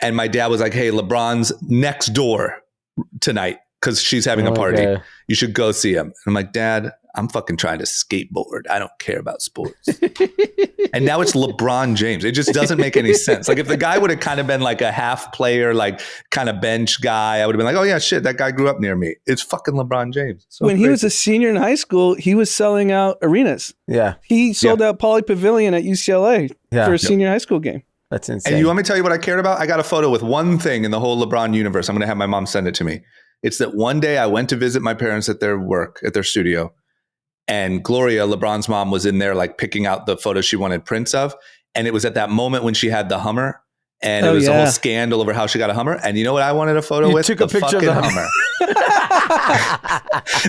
And my dad was like, hey, LeBron's next door tonight because she's having a party. Okay. You should go see him. And I'm like, Dad, I'm fucking trying to skateboard. I don't care about sports. And now it's LeBron James. It just doesn't make any sense. Like if the guy would have kind of been like a half player, like kind of bench guy, I would have been like, oh yeah, shit, that guy grew up near me. It's fucking LeBron James. So when crazy. he was a senior in high school, he was selling out arenas. Yeah. He sold out Pauley Pavilion at UCLA for a senior high school game. That's insane. And you want me to tell you what I cared about? I got a photo with one thing in the whole LeBron universe. I'm going to have my mom send it to me. It's that one day I went to visit my parents at their work, at their studio. And Gloria, LeBron's mom, was in there like picking out the photos she wanted prints of. And it was at that moment when she had the Hummer. And it was a whole scandal over how she got a Hummer. And you know what I wanted a photo with? Took a picture of the Hummer.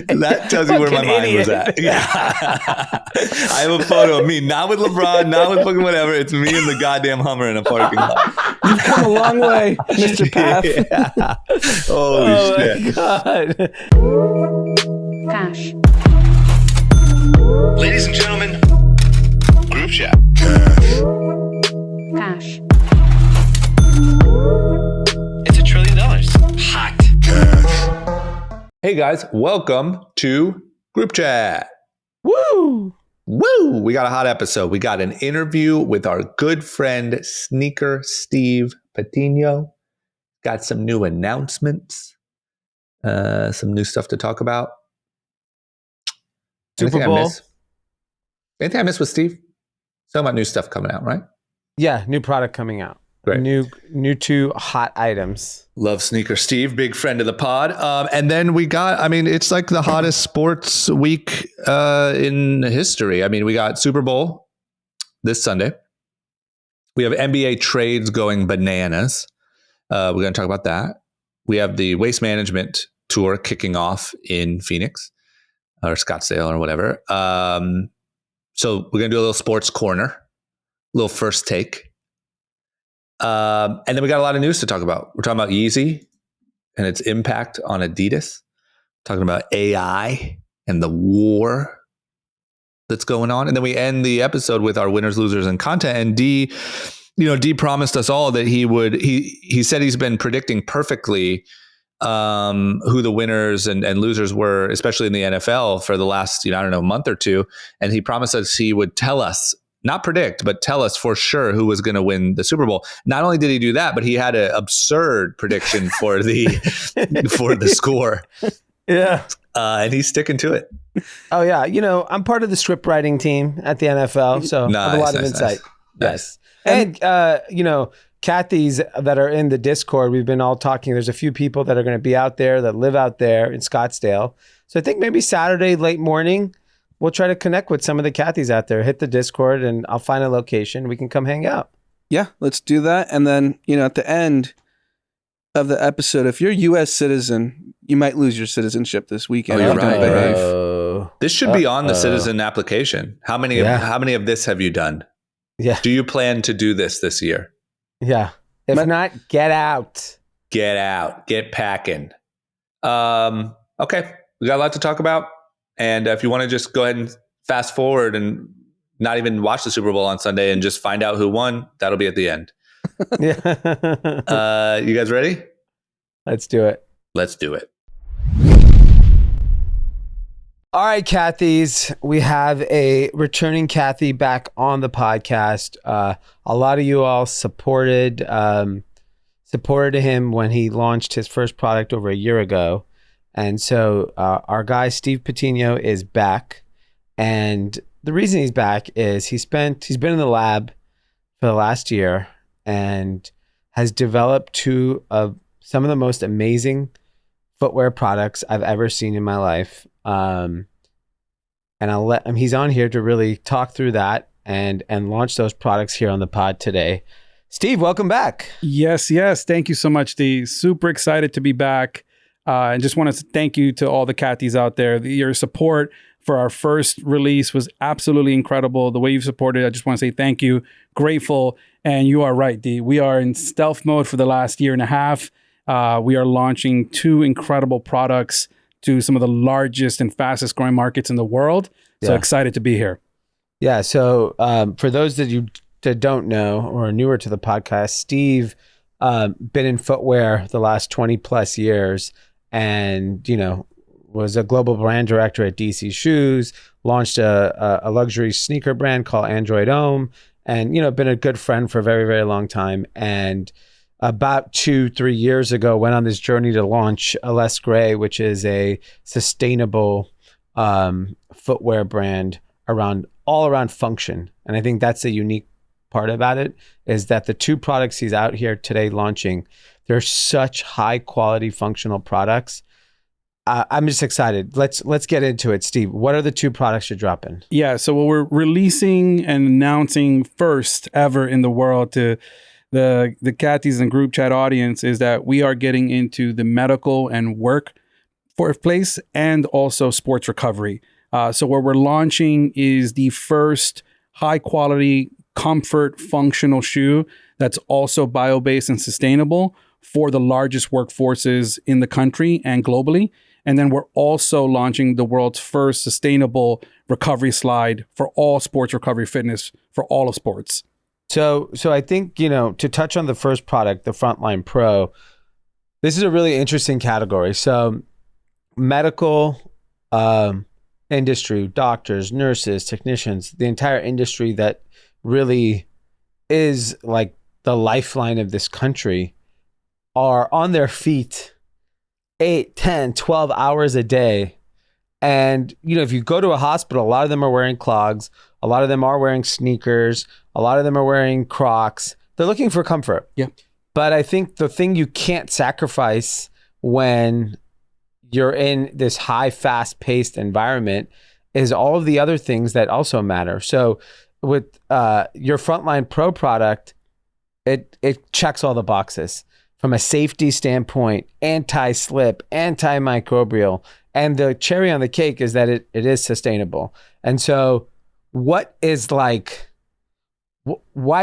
That tells you where my mind was at. Yeah. I have a photo of me, not with LeBron, not with fucking whatever. It's me and the goddamn Hummer in a parking lot. You've come a long way, Mr. Path. Yeah. Holy shit. God. Cash. Ladies and gentlemen, group chat. Cash. It's $1 trillion. Hot. Hey guys, welcome to Group Chat. Woo! Woo! We got a hot episode. We got an interview with our good friend, Sneaker Steve Patino. Got some new announcements, some new stuff to talk about. Superbowl. Anything I missed with Steve? Talking about new stuff coming out, right? Yeah, new product coming out. Great. New 2 hot items. Love Sneaker Steve, big friend of the pod. And then we got, I mean, it's like the hottest sports week in history. I mean, we got Super Bowl this Sunday. We have NBA trades going bananas. We're going to talk about that. We have the Waste Management Tour kicking off in Phoenix or Scottsdale or whatever. So we're going to do a little sports corner, a little first take. And then we got a lot of news to talk about. We're talking about Yeezy and its impact on Adidas. Talking about AI and the war that's going on. And then we end the episode with our winners, losers, and content. And D promised us all that he said he's been predicting perfectly who the winners and losers were, especially in the NFL for the last, month or two. And he promised us he would tell us, not predict, but tell us for sure who was going to win the Super Bowl. Not only did he do that, but he had an absurd prediction for the score. Yeah. And he's sticking to it. Oh, yeah. I'm part of the script writing team at the NFL, so I have a lot of insight. Nice. Yes. And, Kathy's that are in the Discord, we've been all talking. There's a few people that are going to be out there that live out there in Scottsdale. So I think maybe Saturday, late morning, we'll try to connect with some of the Kathys out there. Hit the Discord and I'll find a location. We can come hang out. Yeah, let's do that. And then, at the end of the episode, if you're a U.S. citizen, you might lose your citizenship this weekend. Oh, you're Don't right. behave. This should be on the citizen application. How many of this have you done? Yeah. Do you plan to do this year? Yeah. If not, get out. Get out. Get packing. Okay. We got a lot to talk about. And if you want to just go ahead and fast forward and not even watch the Super Bowl on Sunday and just find out who won, that'll be at the end. Yeah. You guys ready? Let's do it. Let's do it. All right, Kathys, we have a returning Kathy back on the podcast. A lot of you all supported him when he launched his first product over a year ago. And so our guy, Steve Patino, is back. And the reason he's back is he's been in the lab for the last year and has developed two of some of the most amazing footwear products I've ever seen in my life. And I'll let him, he's on here to really talk through that and launch those products here on the pod today. Steve, welcome back. Yes. Thank you so much, D. Super excited to be back. And just want to thank you to all the Kathys out there. Your support for our first release was absolutely incredible. The way you've supported, I just want to say thank you. Grateful. And you are right, D. We are in stealth mode for the last year and a half. We are launching two incredible products to some of the largest and fastest growing markets in the world. So excited to be here. Yeah. So for those that don't know or are newer to the podcast, Steve been in footwear the last 20 plus years, and was a global brand director at DC Shoes, launched a luxury sneaker brand called Android Ohm, and been a good friend for a very, very long time. And about 2-3 years ago, went on this journey to launch Less Gray, which is a sustainable footwear brand all around function. And I think that's the unique part about it, is that the two products he's out here today launching, they're such high quality functional products. I'm just excited. Let's get into it, Steve. What are the two products you're dropping? Yeah, so what we're releasing and announcing first ever in the world to the Catties and group chat audience is that we are getting into the medical and workplace and also sports recovery. So what we're launching is the first high quality comfort functional shoe that's also bio-based and sustainable for the largest workforces in the country and globally. And then we're also launching the world's first sustainable recovery slide for all sports recovery fitness for all of sports. So I think, to touch on the first product, the Frontline Pro, this is a really interesting category. So medical industry, doctors, nurses, technicians, the entire industry that really is like the lifeline of this country are on their feet 8, 10, 12 hours a day. And, if you go to a hospital, a lot of them are wearing clogs. A lot of them are wearing sneakers. A lot of them are wearing Crocs. They're looking for comfort. Yeah. But I think the thing you can't sacrifice when you're in this high, fast-paced environment is all of the other things that also matter. So with your Frontline Pro product, it checks all the boxes. From a safety standpoint, anti-slip, antimicrobial, and the cherry on the cake is that it is sustainable. And so why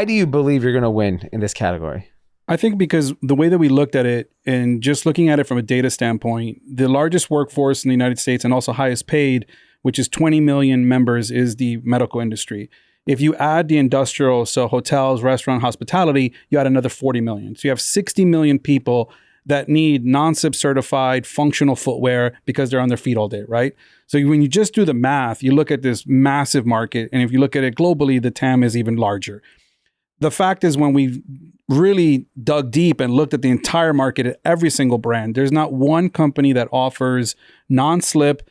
do you believe you're going to win in this category? I think because the way that we looked at it, and just looking at it from a data standpoint, the largest workforce in the United States and also highest paid, which is 20 million members, is the medical industry. If you add the industrial, so hotels, restaurant, hospitality, you add another 40 million. So you have 60 million people that need non-SIP certified functional footwear because they're on their feet all day, right? So when you just do the math, you look at this massive market. And if you look at it globally, the TAM is even larger. The fact is, when we really dug deep and looked at the entire market at every single brand, there's not one company that offers non-slip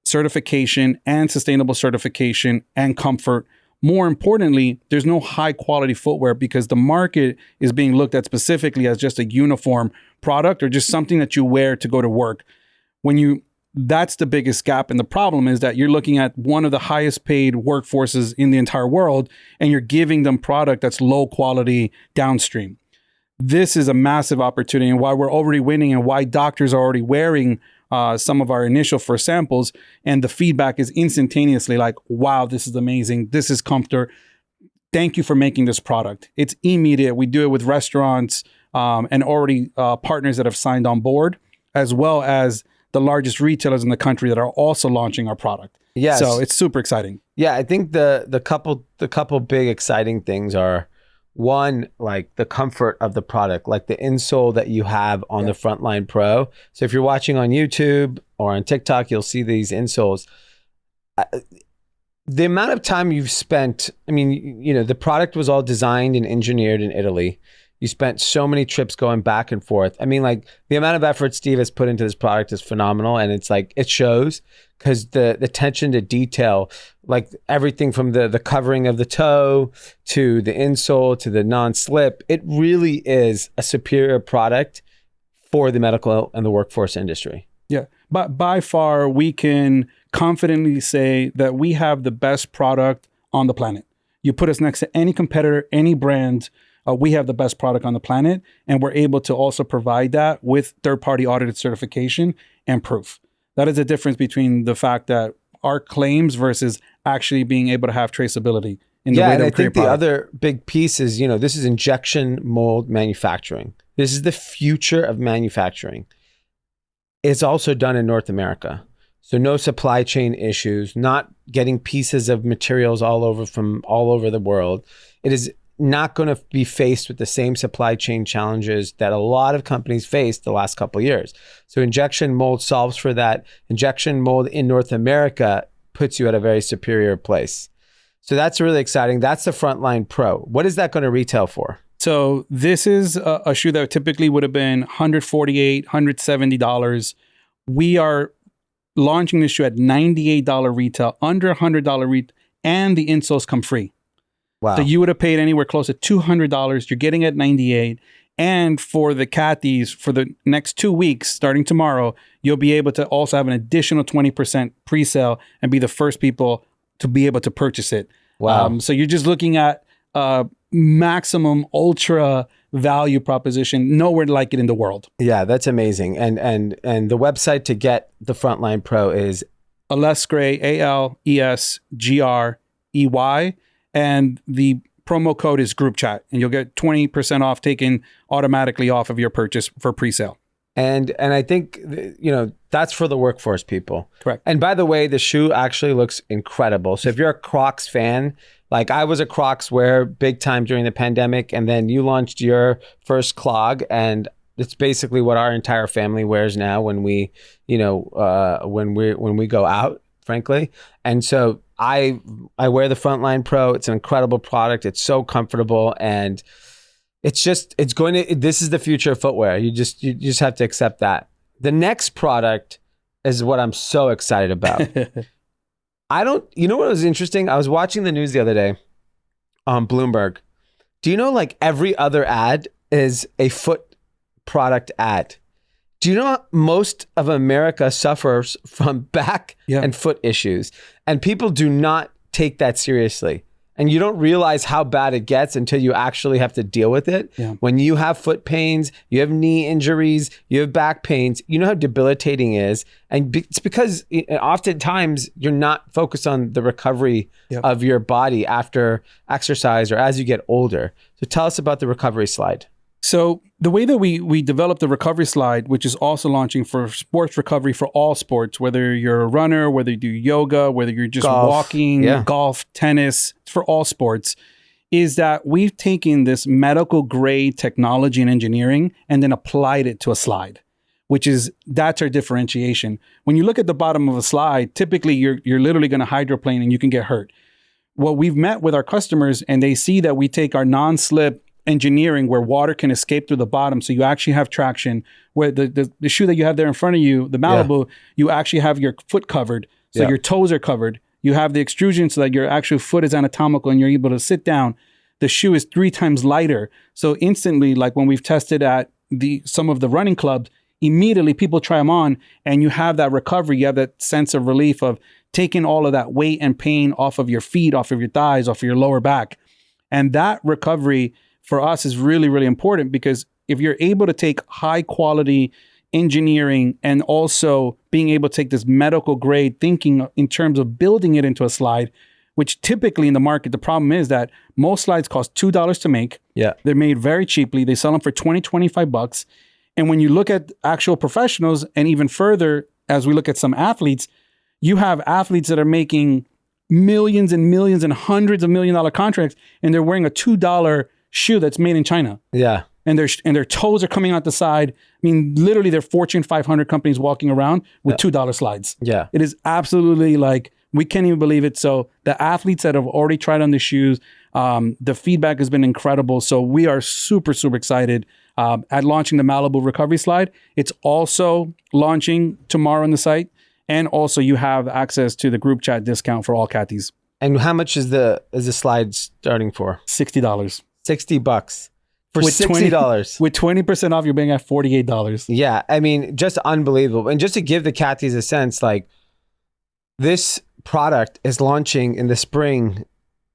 certification and sustainable certification and comfort. More importantly, there's no high quality footwear because the market is being looked at specifically as just a uniform product or just something that you wear to go to work. That's the biggest gap. And the problem is that you're looking at one of the highest paid workforces in the entire world, and you're giving them product that's low quality downstream. This is a massive opportunity, and why we're already winning and why doctors are already wearing some of our initial first samples, and the feedback is instantaneously like, wow, this is amazing. This is comfort. Thank you for making this product. It's immediate. We do it with restaurants and already partners that have signed on board, as well as the largest retailers in the country that are also launching our product. Yes. So it's super exciting. Yeah, I think the couple big exciting things are, one, like the comfort of the product, like the insole that you have on the Frontline Pro. So if you're watching on YouTube or on TikTok, you'll see these insoles. The amount of time you've spent, the product was all designed and engineered in Italy. You spent so many trips going back and forth. The amount of effort Steve has put into this product is phenomenal. And it's like, it shows, because the attention to detail, like everything from the covering of the toe to the insole to the non-slip, it really is a superior product for the medical and the workforce industry. Yeah. But by far, we can confidently say that we have the best product on the planet. You put us next to any competitor, any brand, we have the best product on the planet, and we're able to also provide that with third-party audited certification and proof. That is the difference between the fact that our claims versus actually being able to have traceability in the way that we create product. Yeah, and I think the other big piece is, this is injection mold manufacturing. This is the future of manufacturing. It's also done in North America. So no supply chain issues, not getting pieces of materials from all over the world. not going to be faced with the same supply chain challenges that a lot of companies faced the last couple of years. So injection mold solves for that. Injection mold in North America puts you at a very superior place. So that's really exciting. That's the Frontline Pro. What is that going to retail for? So this is a shoe that typically would have been $148, $170. We are launching this shoe at $98 retail, under $100 retail, and the insoles come free. Wow. So you would have paid anywhere close to $200. You're getting it at $98. And for the Cathies, for the next 2 weeks, starting tomorrow, you'll be able to also have an additional 20% pre-sale and be the first people to be able to purchase it. Wow. So you're just looking at maximum ultra value proposition, nowhere like it in the world. Yeah, that's amazing. And the website to get the Frontline Pro is Alesgrey, ALESGREY, and the promo code is group chat, and you'll get 20% off taken automatically off of your purchase for pre-sale. And I think, that's for the workforce people. Correct. And by the way, the shoe actually looks incredible. So if you're a Crocs fan, like I was a Crocs wearer big time during the pandemic, and then you launched your first clog, and it's basically what our entire family wears now when we, when we go out, frankly. And so I wear the Frontline Pro. It's an incredible product. It's so comfortable, and this is the future of footwear. You just have to accept that. The next product is what I'm so excited about. You know what was interesting? I was watching the news the other day on Bloomberg. Do you know like every other ad is a foot product ad? Do you know most of America suffers from back and foot issues, and people do not take that seriously? And you don't realize how bad it gets until you actually have to deal with it. Yeah. When you have foot pains, you have knee injuries, you have back pains, you know how debilitating it is. And it's because oftentimes you're not focused on the recovery of your body after exercise or as you get older. So tell us about the recovery slide. So the way that we developed the recovery slide, which is also launching for sports recovery for all sports, whether you're a runner, whether you do yoga, whether you're just walking, golf, tennis, for all sports, is that we've taken this medical grade technology and engineering and then applied it to a slide, that's our differentiation. When you look at the bottom of a slide, typically you're literally going to hydroplane and you can get hurt. Well, we've met with our customers and they see that we take our non-slip engineering where water can escape through the bottom, so you actually have traction, where the shoe that you have there in front of you, the Malibu, you actually have your foot covered, so your toes are covered. You have the extrusion so that your actual foot is anatomical and you're able to sit down. The shoe is 3 times lighter. So instantly, like when we've tested at some of the running clubs, immediately people try them on and you have that recovery. You have that sense of relief of taking all of that weight and pain off of your feet, off of your thighs, off of your lower back. And that recovery for us is really, really important, because if you're able to take high quality engineering and also being able to take this medical grade thinking in terms of building it into a slide, which typically in the market, the problem is that most slides cost $2 to make. Yeah. They're made very cheaply. They sell them for $20, $25. And when you look at actual professionals, and even further, as we look at some athletes, you have athletes that are making millions and millions and hundreds of $1 million contracts, and they're wearing a $2 shoe that's made in China. Yeah. And their toes are coming out the side. I mean, literally they're Fortune 500 companies walking around with $2 slides. Yeah. It is absolutely like, we can't even believe it. So the athletes that have already tried on the shoes, the feedback has been incredible. So we are super, super excited at launching the Malibu recovery slide. It's also launching tomorrow on the site. And also you have access to the group chat discount for all Cathies. And how much is the slide starting for? $60. $60 for $60. With 20% off, you're being at $48. Yeah, I mean, just unbelievable. And just to give the Cathies a sense, like this product is launching in the spring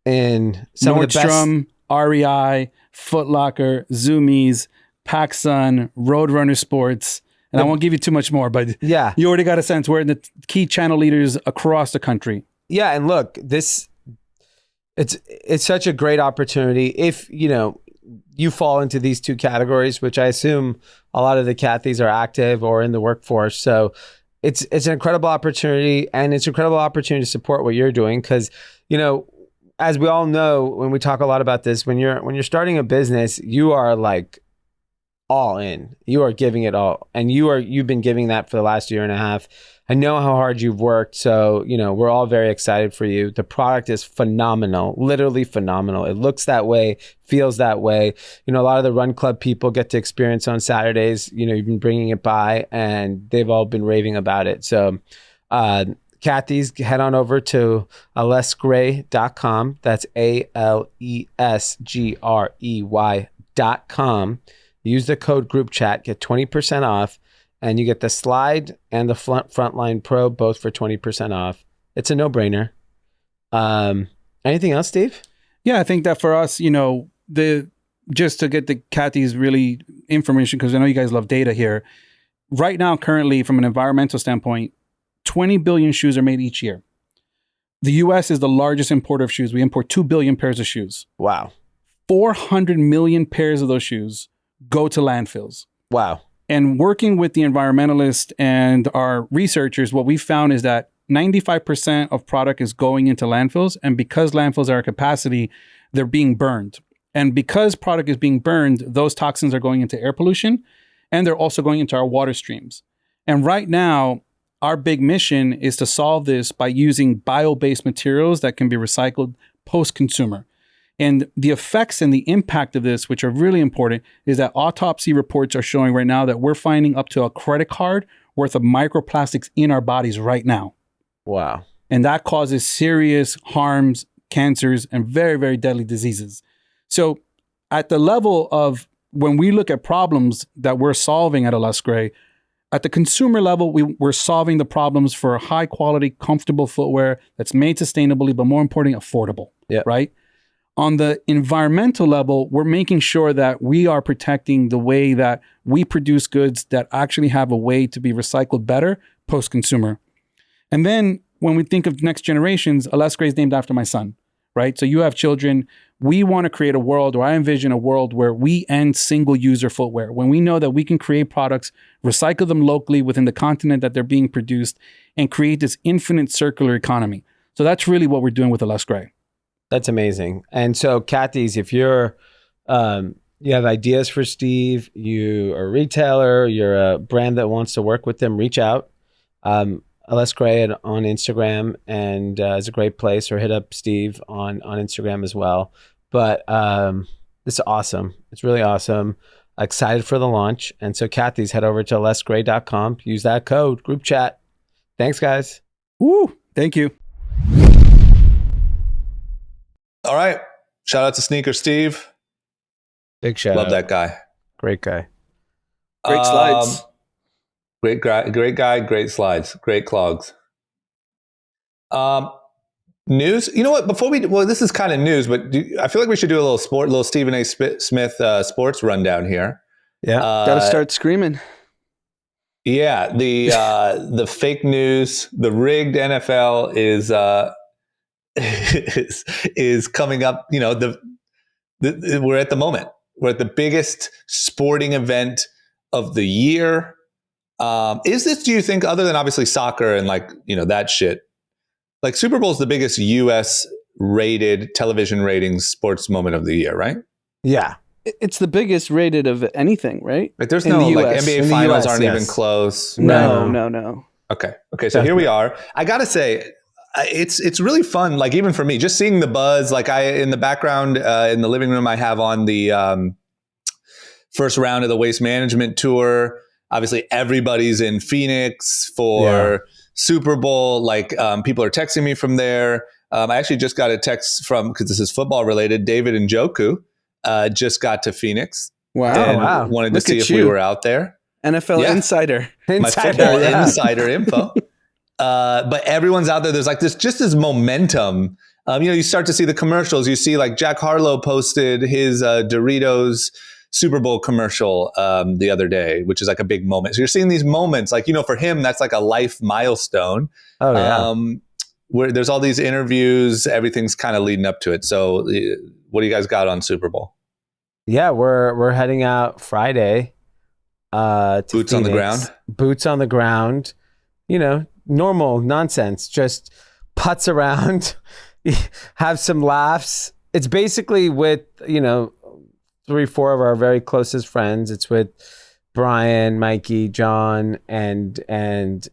in some of the best. Nordstrom, REI, Foot Locker, Zoomies, PacSun, Roadrunner Sports. And I won't give you too much more, but you already got a sense. We're in the key channel leaders across the country. Yeah, and look, it's such a great opportunity if you fall into these two categories, which I assume a lot of the Cathies are active or in the workforce. So it's an incredible opportunity, and it's an incredible opportunity to support what you're doing, because as we all know, when we talk a lot about this, when you're starting a business, you are like all in. You are giving it all, and you've been giving that for the last year and a half. I know how hard you've worked, so we're all very excited for you. The product is phenomenal, literally phenomenal. It looks that way, feels that way. A lot of the Run Club people get to experience on Saturdays. You've been bringing it by, and they've all been raving about it. So, Kathy's, head on over to alesgrey.com. That's ALESGREY.com. Use the code group chat, get 20% off, and you get the Slide and the Frontline Pro both for 20% off. It's a no-brainer. Anything else, Steve? Yeah, I think that for us, just to get the Kathy's really information, because I know you guys love data here. Right now, currently, from an environmental standpoint, 20 billion shoes are made each year. The U.S. is the largest importer of shoes. We import 2 billion pairs of shoes. Wow. 400 million pairs of those shoes go to landfills. Wow. And working with the environmentalists and our researchers, what we found is that 95% of product is going into landfills. And because landfills are at capacity, they're being burned. And because product is being burned, those toxins are going into air pollution, and they're also going into our water streams. And right now, our big mission is to solve this by using bio-based materials that can be recycled post-consumer. And the effects and the impact of this, which are really important, is that autopsy reports are showing right now that we're finding up to a credit card worth of microplastics in our bodies right now. Wow. And that causes serious harms, cancers, and very, very deadly diseases. So at the level of when we look at problems that we're solving at Les Gray, at the consumer level, we're solving the problems for high quality, comfortable footwear that's made sustainably, but more importantly, affordable. Yeah. Right? On the environmental level, we're making sure that we are protecting the way that we produce goods that actually have a way to be recycled better post-consumer. And then when we think of next generations, Les Gray is named after my son, right? So you have children. We want to create a world, or I envision a world where we end single-user footwear, when we know that we can create products, recycle them locally within the continent that they're being produced, and create this infinite circular economy. So that's really what we're doing with Les Gray. That's amazing. And so, Kathy's, if you're, you have ideas for Steve, you are a retailer, you're a brand that wants to work with them, reach out. Les Gray on Instagram and is a great place, or hit up Steve on Instagram as well. But it's awesome. It's really awesome. Excited for the launch. And so, Kathy's, head over to alesgrey.com. Use that code, group chat. Thanks, guys. Woo! Thank you. All right. Shout out to Sneaker Steve. Big shout Love out. that guy. Great guy. Great slides. Great guy, great slides, great clogs. News. You know what? This is kind of news, but I feel like we should do a little Stephen A. Smith sports rundown here. Yeah. Gotta start screaming. Yeah. The fake news, the rigged NFL is coming up. We're at the moment. We're at the biggest sporting event of the year. Is this, do you think, other than obviously soccer and that shit, like Super Bowl is the biggest US rated television ratings sports moment of the year, right? Yeah. It's the biggest rated of anything, right? Like there's In no the like US. NBA In the finals US, aren't yes. even close. No. Okay. So here we are. I gotta say, it's really fun. Like even for me, just seeing the buzz. Like in the background in the living room, I have on the first round of the Waste Management Tour. Obviously, everybody's in Phoenix for Super Bowl. Like people are texting me from there. I actually just got a text from, because this is football related, David Njoku just got to Phoenix. Wow. Wanted to Look see at if you. we were out there. NFL insider. My football insider info. But everyone's out there. There's like this momentum. You start to see the commercials. You see like Jack Harlow posted his Doritos Super Bowl commercial the other day, which is like a big moment. So you're seeing these moments, like, for him, that's like a life milestone. Oh, yeah. Where there's all these interviews, everything's kind of leading up to it. So what do you guys got on Super Bowl? Yeah, we're heading out Friday. To Boots on the ground? Boots on the ground. Normal nonsense. Just putts around have some laughs. It's basically with, 3-4 of our very closest friends. It's with Brian, Mikey, John, and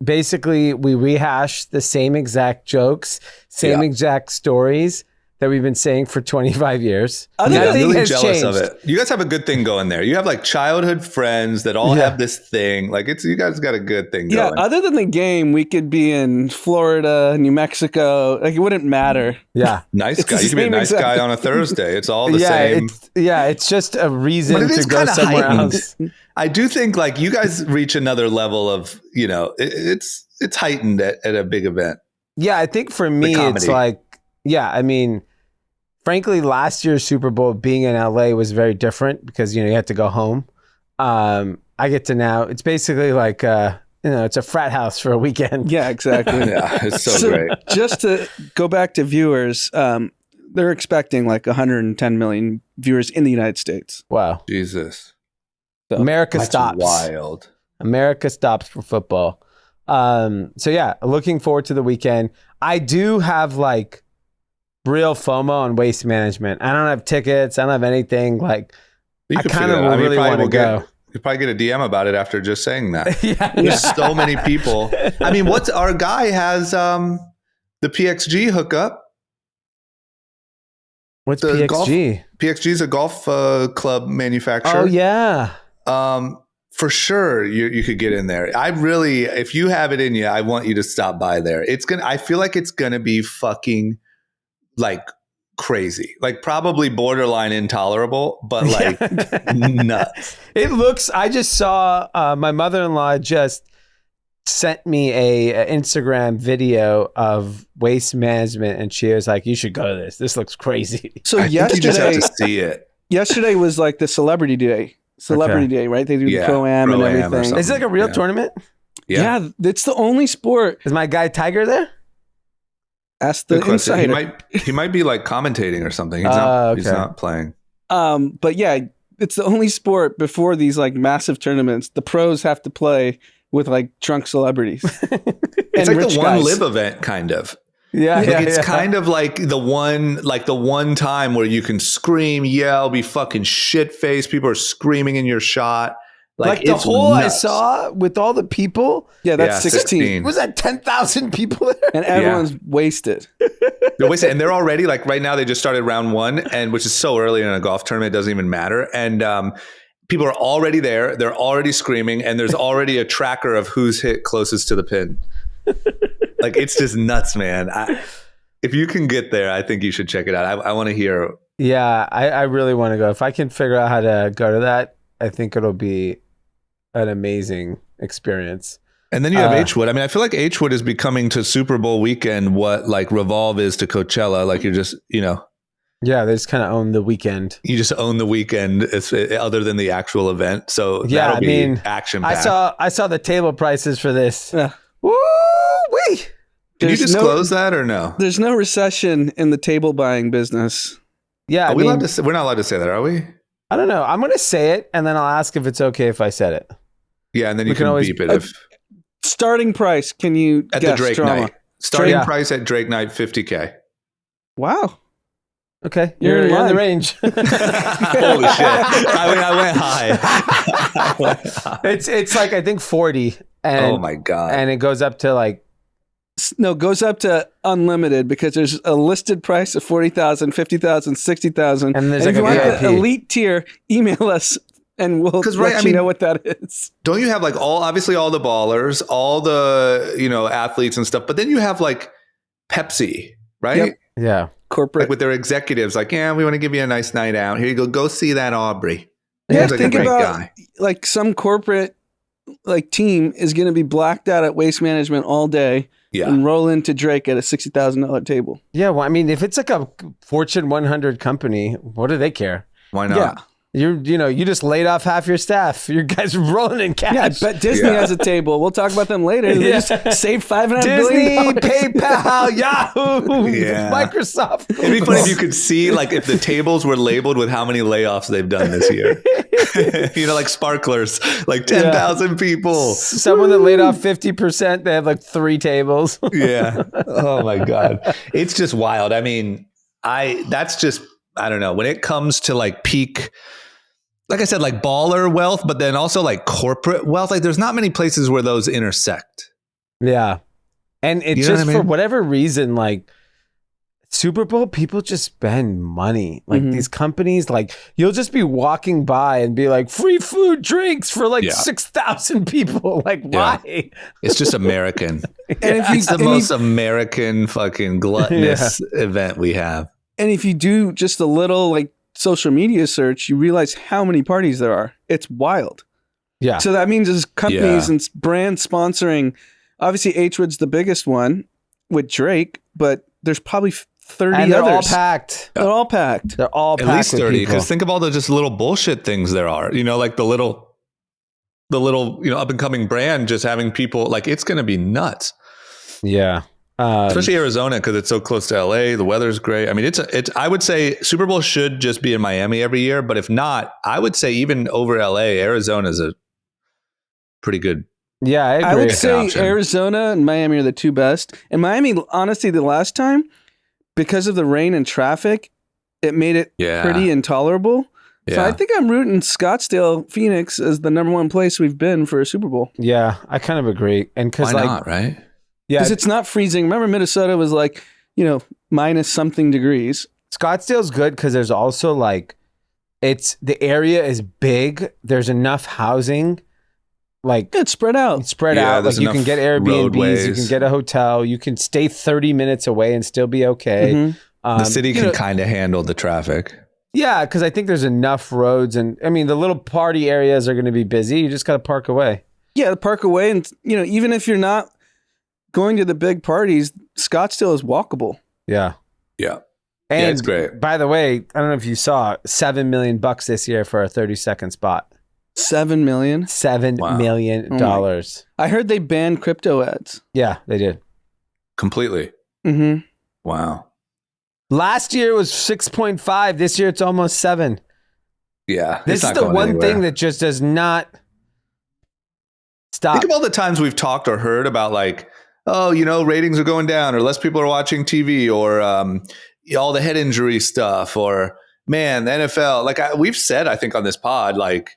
basically we rehash the same exact jokes, same exact stories that we've been saying for 25 years. I'm Nothing really has jealous of changed. it. You guys have a good thing going there. You have like childhood friends that all have this thing. Like you guys got a good thing going. Yeah, other than the game, we could be in Florida, New Mexico. Like it wouldn't matter. Yeah. Nice It's guy. the You can be a same nice exact- guy on a Thursday. It's all the same. It's just a reason But it to is go kinda somewhere heightened. else. I do think like you guys reach another level of, it's heightened at a big event. Yeah, I think for me, it's comedy. like, frankly, last year's Super Bowl being in LA was very different because, you had to go home. I get to now, it's basically like, it's a frat house for a weekend. Yeah, exactly. Yeah, it's so great. Just to go back to viewers, they're expecting like 110 million viewers in the United States. Wow. Jesus. America That's stops. wild. America stops for football. Looking forward to the weekend. I do have like real FOMO on waste management. I don't have tickets. I don't have anything. Like, You I could kind figure of that out. I mean, really you probably want to will go. You probably get a DM about it after just saying that. Yeah. There's so many people. I mean, what's our guy has the PXG hookup. What's The PXG? PXG is a golf club manufacturer. Oh, yeah. For sure, you could get in there. If you have it in you, I want you to stop by there. I feel like it's gonna be fucking like crazy, like probably borderline intolerable, but like nuts. It looks, I just saw my mother-in-law just sent me a Instagram video of waste management, and she was like, you should go to this. This looks crazy. So I think you just have yesterday, to see it. yesterday was like the celebrity day. Day, right? They do the Pro-Am and Pro-Am or everything. something. Is it like a real Yeah. tournament? Yeah, it's the only sport. Is my guy Tiger there? Ask the Good question. insider. He might be like commentating or something. He's Okay. not playing. But yeah, it's the only sport before these like massive tournaments. The pros have to play with like drunk celebrities. It's like the one live event, kind of. Yeah, It's kind of like the one time where you can scream, yell, be fucking shit faced. People are screaming in your shot. Like the it's hole I nuts. saw with all the people. Yeah, that's Yeah, 16. Was that 10,000 people there? And everyone's wasted. No, wait a second. And they're already like right now. They just started round one, and which is so early in a golf tournament, it doesn't even matter. And people are already there. They're already screaming, and there's already a tracker of who's hit closest to the pin. Like it's just nuts, man. If you can get there, I think you should check it out. I want to hear. Yeah, I really want to go. If I can figure out how to go to that, I think it'll be an amazing experience. And then you have H-Wood. I mean, I feel like H-Wood is becoming to Super Bowl weekend what like Revolve is to Coachella. Like you're just, Yeah, they just kind of own the weekend. you just own the weekend other than the actual event. So Yeah, that'll I be mean, action I packed. saw the table prices for this. Yeah. Woo-wee! Can you There's disclose that or no? There's no recession in the table buying business. Yeah, Are we allowed to say, we're not allowed to say that, are we? I don't know. I'm going to say it, and then I'll ask if it's okay if I said it. Yeah, and then you We can can always- beep it if Starting price, can you at the guess, Drake Drama? night. Starting Yeah. price at Drake night, $50K. Wow. Okay, You're you're in in the line. range. Holy shit! I went high. It's like I think 40, and Oh my god! and it goes up to like No, goes up to unlimited because there's a listed price of 40,000, 50,000, 60,000. And there's if like you a want VIP. the elite tier, email us and we'll 'Cause, let right, I you mean- know what that is. Don't you have like obviously all the ballers, all the athletes and stuff, but then you have like Pepsi, right? Yep. yeah. Corporate. Like with their executives, like, yeah, we want to give you a nice night out. Here you go. Go see that Aubrey. Yeah, He's like a think great about guy. like some corporate like team is going to be blacked out at Waste Management all day Yeah. and roll into Drake at a $60,000 table. Yeah, well, I mean, if it's like a Fortune 100 company, what do they care? Why not? Yeah. You just laid off half your staff. Your guys are rolling in cash. Yeah, I bet Disney has a table. We'll talk about them later. They just saved $5.5 billion. Disney, PayPal, Yahoo, Yeah. Microsoft. It'd be funny if you could see like if the tables were labeled with how many layoffs they've done this year. Like sparklers, like 10,000 people. Someone that laid off 50%, they have like 3 tables. Yeah. Oh my God. It's just wild. I mean, I don't know. When it comes to like peak, like I said, like baller wealth, but then also like corporate wealth, like there's not many places where those intersect. Yeah. And it's just for whatever reason, like Super Bowl, people just spend money. Like these companies, like you'll just be walking by and be like, free food, drinks for like 6,000 people. Like, why? It's just American. And if it's the most American fucking gluttonous event we have. And if you do just a little like social media search, you realize how many parties there are. It's wild. Yeah. So that means there's companies and brands sponsoring. Obviously, H-Wood's the biggest one with Drake, but there's probably 30 and they're others. all packed. They're all packed. They're all At packed. least 30, because think of all the just little bullshit things there are. Like the little up and coming brand just having people like it's going to be nuts. Yeah. Especially Arizona because it's so close to LA. The weather's great. I mean, it's. I would say Super Bowl should just be in Miami every year, but if not, I would say even over LA, Arizona's a pretty good. Yeah, I agree. I would say option. Arizona and Miami are the two best. And Miami, honestly, the last time, because of the rain and traffic, it made it pretty intolerable. Yeah. So I think I'm rooting Scottsdale, Phoenix as the number one place we've been for a Super Bowl. Yeah, I kind of agree. And because Why not, right? Yeah, because it's not freezing. Remember, Minnesota was like, minus something degrees. Scottsdale's good because there's also like, the area is big. There's enough housing. Like it's spread out. Like you can get Airbnbs, you can get a hotel, you can stay 30 minutes away and still be okay. Mm-hmm. The city can kind of handle the traffic. Yeah, because I think there's enough roads, and I mean the little party areas are going to be busy. You just got to park away. Yeah, park away, and even if you're not going to the big parties, Scottsdale is walkable. Yeah. And it's great. By the way, I don't know if you saw $7 million this year for a 30-second spot. $7 million? $7 million. I heard they banned crypto ads. Yeah, they did. Completely. Mm-hmm. Wow. Last year was 6.5. This year it's almost 7. Yeah. This is the one thing that just does not stop. Think of all the times we've talked or heard about like, ratings are going down or less people are watching TV or all the head injury stuff or man, the NFL. Like we've said, I think on this pod, like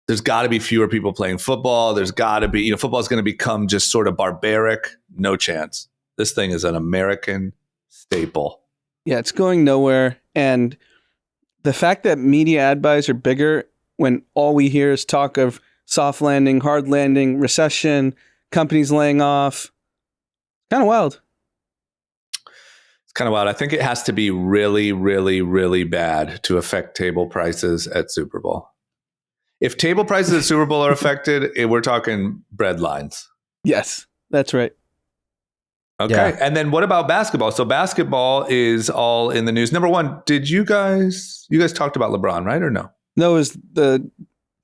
there's got to be fewer people playing football. There's got to be, football is going to become just sort of barbaric. No chance. This thing is an American staple. Yeah, it's going nowhere. And the fact that media ad buys are bigger when all we hear is talk of soft landing, hard landing, recession, companies laying off. Kind of wild. It's kind of wild. I think it has to be really, really, really bad to affect table prices at Super Bowl. If table prices at Super Bowl are affected, we're talking bread lines. Yes, that's right. Okay. Yeah. And then what about basketball? So basketball is all in the news. Number one, did you guys talked about LeBron, right? Or no? No, it was the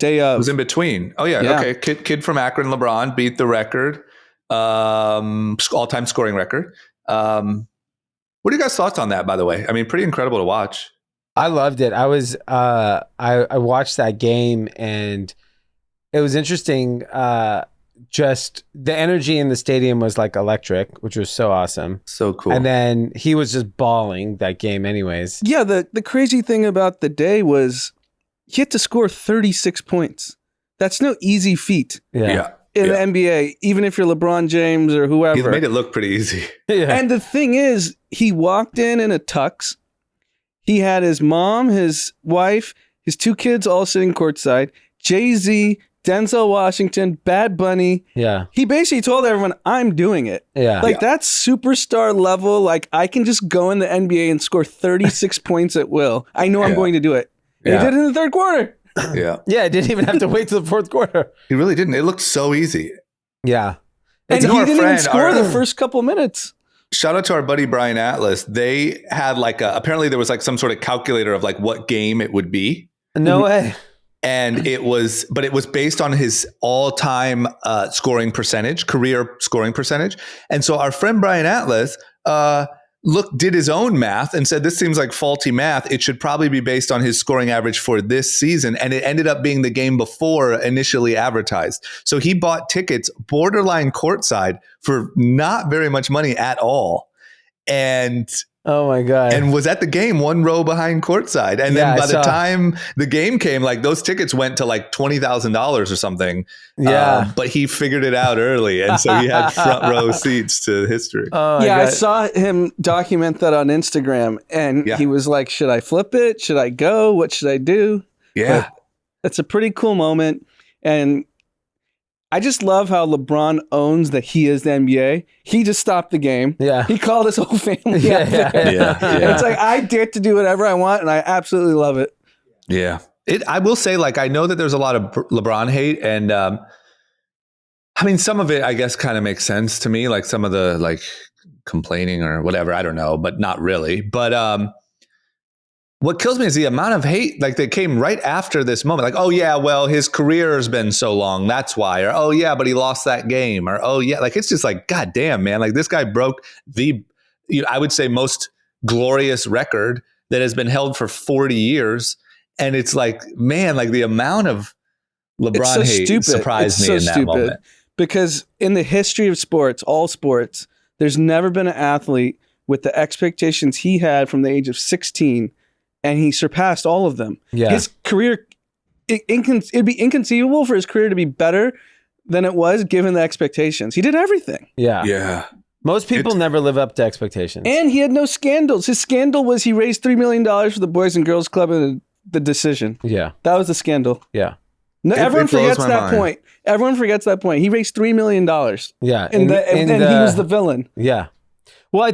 day of. It was in between. Oh yeah. Okay. Kid from Akron, LeBron beat the record, all-time scoring record. What are you guys' thoughts on that, by the way? I mean, pretty incredible to watch. I loved it. I was, I watched that game and it was interesting. Just the energy in the stadium was like electric, which was so awesome. So cool. And then he was just bawling that game anyways. Yeah. The crazy thing about the day was he had to score 36 points. That's no easy feat. Yeah. In the NBA, even if you're LeBron James or whoever. He made it look pretty easy. Yeah. And the thing is, he walked in a tux. He had his mom, his wife, his 2 kids all sitting courtside. Jay-Z, Denzel Washington, Bad Bunny. Yeah. He basically told everyone, I'm doing it. Yeah. That's superstar level. Like, I can just go in the NBA and score 36 points at will. I know I'm going to do it. And he did it in the third quarter. Yeah. Yeah, it didn't even have to wait till the fourth quarter. He really didn't. It looked so easy. Yeah. And he didn't even score the first couple minutes. Shout out to our buddy Brian Atlas. They had apparently there was like some sort of calculator of like what game it would be. No way. And it was based on his all-time career scoring percentage. And so our friend Brian Atlas did his own math and said, this seems like faulty math. It should probably be based on his scoring average for this season. And it ended up being the game before initially advertised. So he bought tickets borderline courtside for not very much money at all. And oh my God. And was at the game one row behind courtside. And then by the time the game came, like those tickets went to like $20,000 or something. Yeah. But he figured it out early. And so he had front row seats to history. I saw him document that on Instagram. And he was like, should I flip it? Should I go? What should I do? Yeah. It's a pretty cool moment. And I just love how LeBron owns that he is the NBA. He just stopped the game. Yeah. He called his whole family out there. And it's like, I get to do whatever I want, and I absolutely love it. Yeah. I will say, like, I know that there's a lot of LeBron hate, and I mean, some of it, I guess, kind of makes sense to me, like some of the, like, complaining or whatever, I don't know, but not really. But what kills me is the amount of hate, like, that came right after this moment. Like, oh, yeah, well, his career has been so long, that's why. Or, oh, yeah, but he lost that game. Or, oh, yeah. Like, it's just like, God damn, man. Like, this guy broke I would say, most glorious record that has been held for 40 years. And it's like, man, like, the amount of LeBron hate surprised me in that moment. Because in the history of sports, all sports, there's never been an athlete with the expectations he had from the age of 16, and he surpassed all of them. Yeah. His career, it'd be inconceivable for his career to be better than it was given the expectations. He did everything. Yeah. Yeah. Most people never live up to expectations. And he had no scandals. His scandal was he raised $3 million for the Boys and Girls Club and the decision. Yeah. That was the scandal. Yeah. No, everyone forgets that point. Everyone forgets that point. He raised $3 million. Yeah. And he was the villain. Yeah. Well, I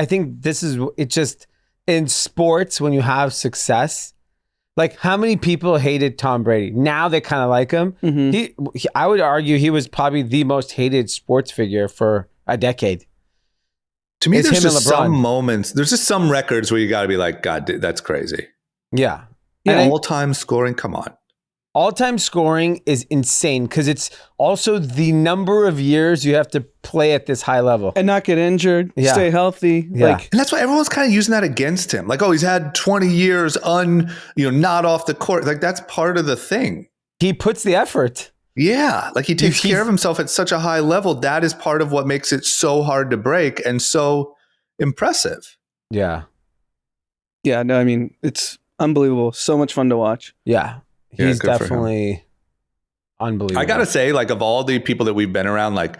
think this is, it just, in sports, when you have success, like how many people hated Tom Brady? Now they kind of like him. Mm-hmm. I would argue he was probably the most hated sports figure for a decade. To me, there's just some moments, there's just some records where you got to be like, God, that's crazy. Yeah. And all-time scoring, come on. All-time scoring is insane because it's also the number of years you have to play at this high level. And not get injured, stay healthy. Yeah. And that's why everyone's kind of using that against him. Like, oh, he's had 20 years not off the court. Like, that's part of the thing. He puts the effort. Yeah. Like, he takes care of himself at such a high level. That is part of what makes it so hard to break and so impressive. Yeah. Yeah, no, I mean, it's unbelievable. So much fun to watch. Yeah. He's definitely unbelievable. I got to say, like, of all the people that we've been around, like,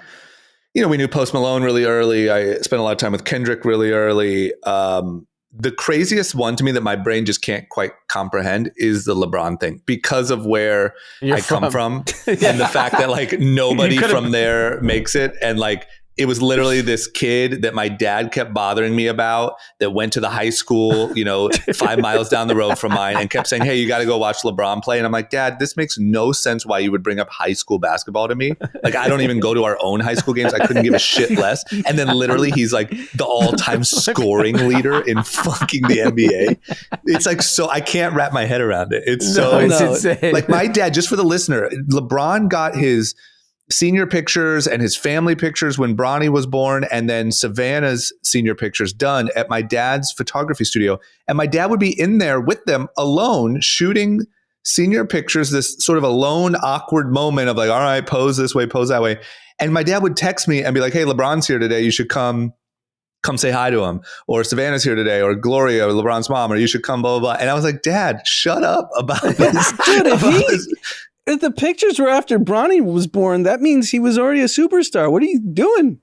we knew Post Malone really early. I spent a lot of time with Kendrick really early. The craziest one to me that my brain just can't quite comprehend is the LeBron thing because of where I come from and the fact that, like, nobody from there makes it. And, like, it was literally this kid that my dad kept bothering me about that went to the high school, 5 miles down the road from mine and kept saying, hey, you got to go watch LeBron play. And I'm like, Dad, this makes no sense why you would bring up high school basketball to me. Like, I don't even go to our own high school games. I couldn't give a shit less. And then literally he's like the all-time scoring leader in fucking the NBA. It's like, so I can't wrap my head around it. It's insane. Like, my dad, just for the listener, LeBron got his senior pictures and his family pictures when Bronny was born, and then Savannah's senior pictures done at my dad's photography studio. And my dad would be in there with them alone shooting senior pictures, this sort of alone, awkward moment of like, all right, pose this way, pose that way. And my dad would text me and be like, hey, LeBron's here today. You should come say hi to him. Or Savannah's here today, or Gloria, or LeBron's mom, or you should come, blah, blah, blah. And I was like, Dad, shut up about this. Dude, if the pictures were after Bronny was born, that means he was already a superstar. What are you doing?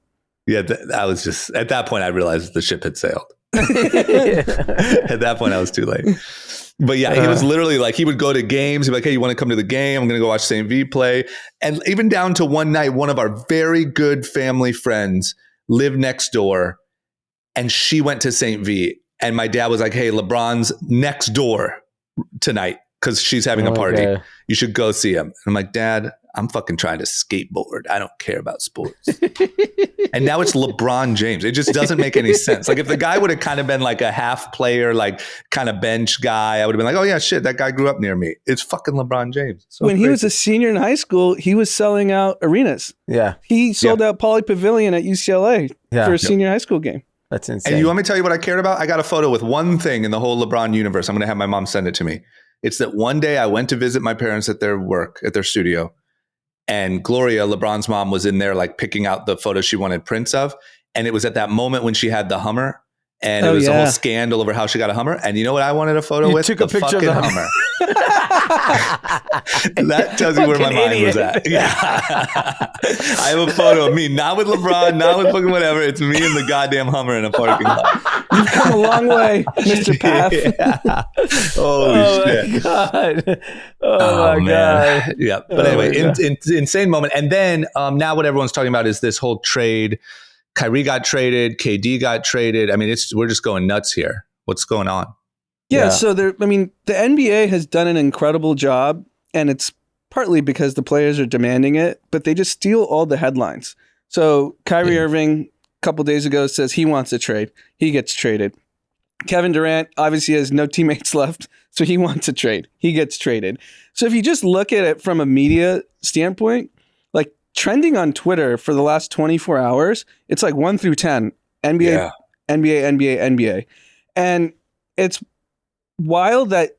Yeah, I was just, at that point, I realized the ship had sailed. At that point, I was too late. But yeah, he was literally like, he would go to games. He'd be like, hey, you want to come to the game? I'm going to go watch St. V play. And even down to one night, one of our very good family friends lived next door, and she went to St. V. And my dad was like, hey, LeBron's next door tonight, because she's having a party. You should go see him. And I'm like, Dad, I'm fucking trying to skateboard. I don't care about sports. And now it's LeBron James. It just doesn't make any sense. Like if the guy would have kind of been like a half player, like kind of bench guy, I would have been like, oh yeah, shit, that guy grew up near me. It's fucking LeBron James. So when crazy. he was a senior in high school, he was selling out arenas. Yeah. He sold out Pauley Pavilion at UCLA for a senior high school game. That's insane. And you want me to tell you what I cared about? I got a photo with one thing in the whole LeBron universe. I'm going to have my mom send it to me. It's that one day I went to visit my parents at their work, at their studio. And Gloria, LeBron's mom, was in there like picking out the photos she wanted prints of. And it was at that moment when she had the Hummer. And it was a whole scandal over how she got a Hummer. And you know what I wanted a photo with? Took a picture of the Hummer. That tells you where my mind was at. Yeah. I have a photo of me, not with LeBron, not with fucking whatever. It's me and the goddamn Hummer in a parking lot. You've come a long way, Mr. Path. Yeah. Holy shit. God. Oh my God. Yeah. But anyway, insane moment. And then now what everyone's talking about is this whole trade. Kyrie got traded. KD got traded. I mean, we're just going nuts here. What's going on? Yeah. So the NBA has done an incredible job, and it's partly because the players are demanding it, but they just steal all the headlines. So Kyrie Irving, a couple days ago, says he wants a trade. He gets traded. Kevin Durant obviously has no teammates left, so he wants a trade. He gets traded. So if you just look at it from a media standpoint, like trending on Twitter for the last 24 hours, it's like 1 through 10. NBA, NBA, NBA, NBA. And it's wild that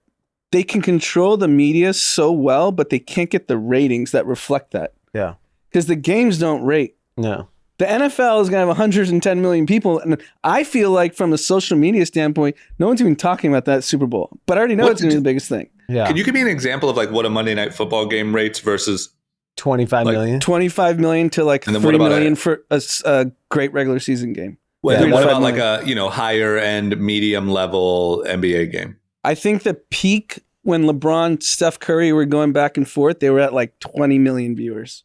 they can control the media so well, but they can't get the ratings that reflect that. Yeah. Because the games don't rate. No. The NFL is going to have 110 million people. And I feel like from a social media standpoint, no one's even talking about that Super Bowl. But I already know it's going to be the biggest thing. Yeah. Can you give me an example of like what a Monday Night Football game rates versus 25 million? 25 million to like 30 million for a great regular season game. What about like a higher end, medium level NBA game? I think the peak when LeBron, Steph Curry were going back and forth, they were at like 20 million viewers.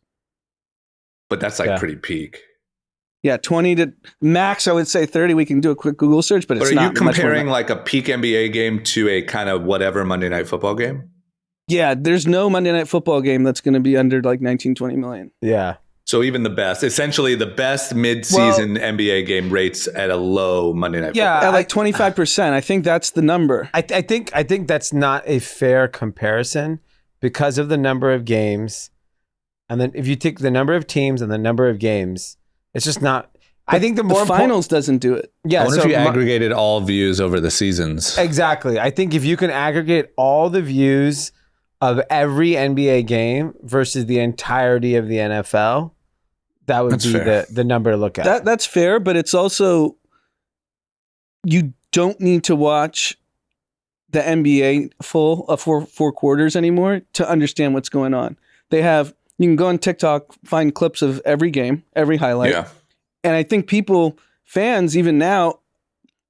But that's like pretty peak. Yeah, 20 to max, I would say 30. We can do a quick Google search, but it's not. Are you comparing like a peak NBA game to a kind of whatever Monday Night Football game? Yeah, there's no Monday Night Football game that's going to be under like 19, 20 million. Yeah. So even essentially the best mid-season NBA game rates at a low Monday Night Football. At like 25%. I think that's the number. I think that's not a fair comparison because of the number of games. And then if you take the number of teams and the number of games, it's just not. But I think the finals doesn't do it. Yeah. I wonder if you aggregated all views over the seasons. Exactly. I think if you can aggregate all the views of every NBA game versus the entirety of the NFL, that would be the number to look at. That's fair, but it's also, you don't need to watch the NBA full of four quarters anymore to understand what's going on. You can go on TikTok, find clips of every game, every highlight. Yeah. And I think fans, even now,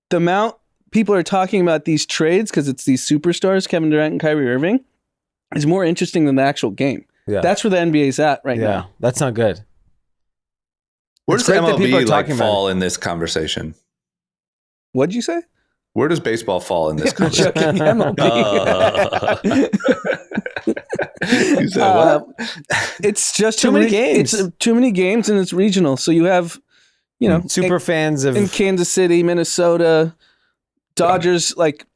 the amount people are talking about these trades, because it's these superstars, Kevin Durant and Kyrie Irving, is more interesting than the actual game. Yeah. That's where the NBA's at right now. Yeah, that's not good. Where does MLB fall in this conversation? What'd you say? Where does baseball fall in this conversation? You said what? It's just too many games. It's too many games, and it's regional. So you have, super fans of in Kansas City, Minnesota, Dodgers. Like,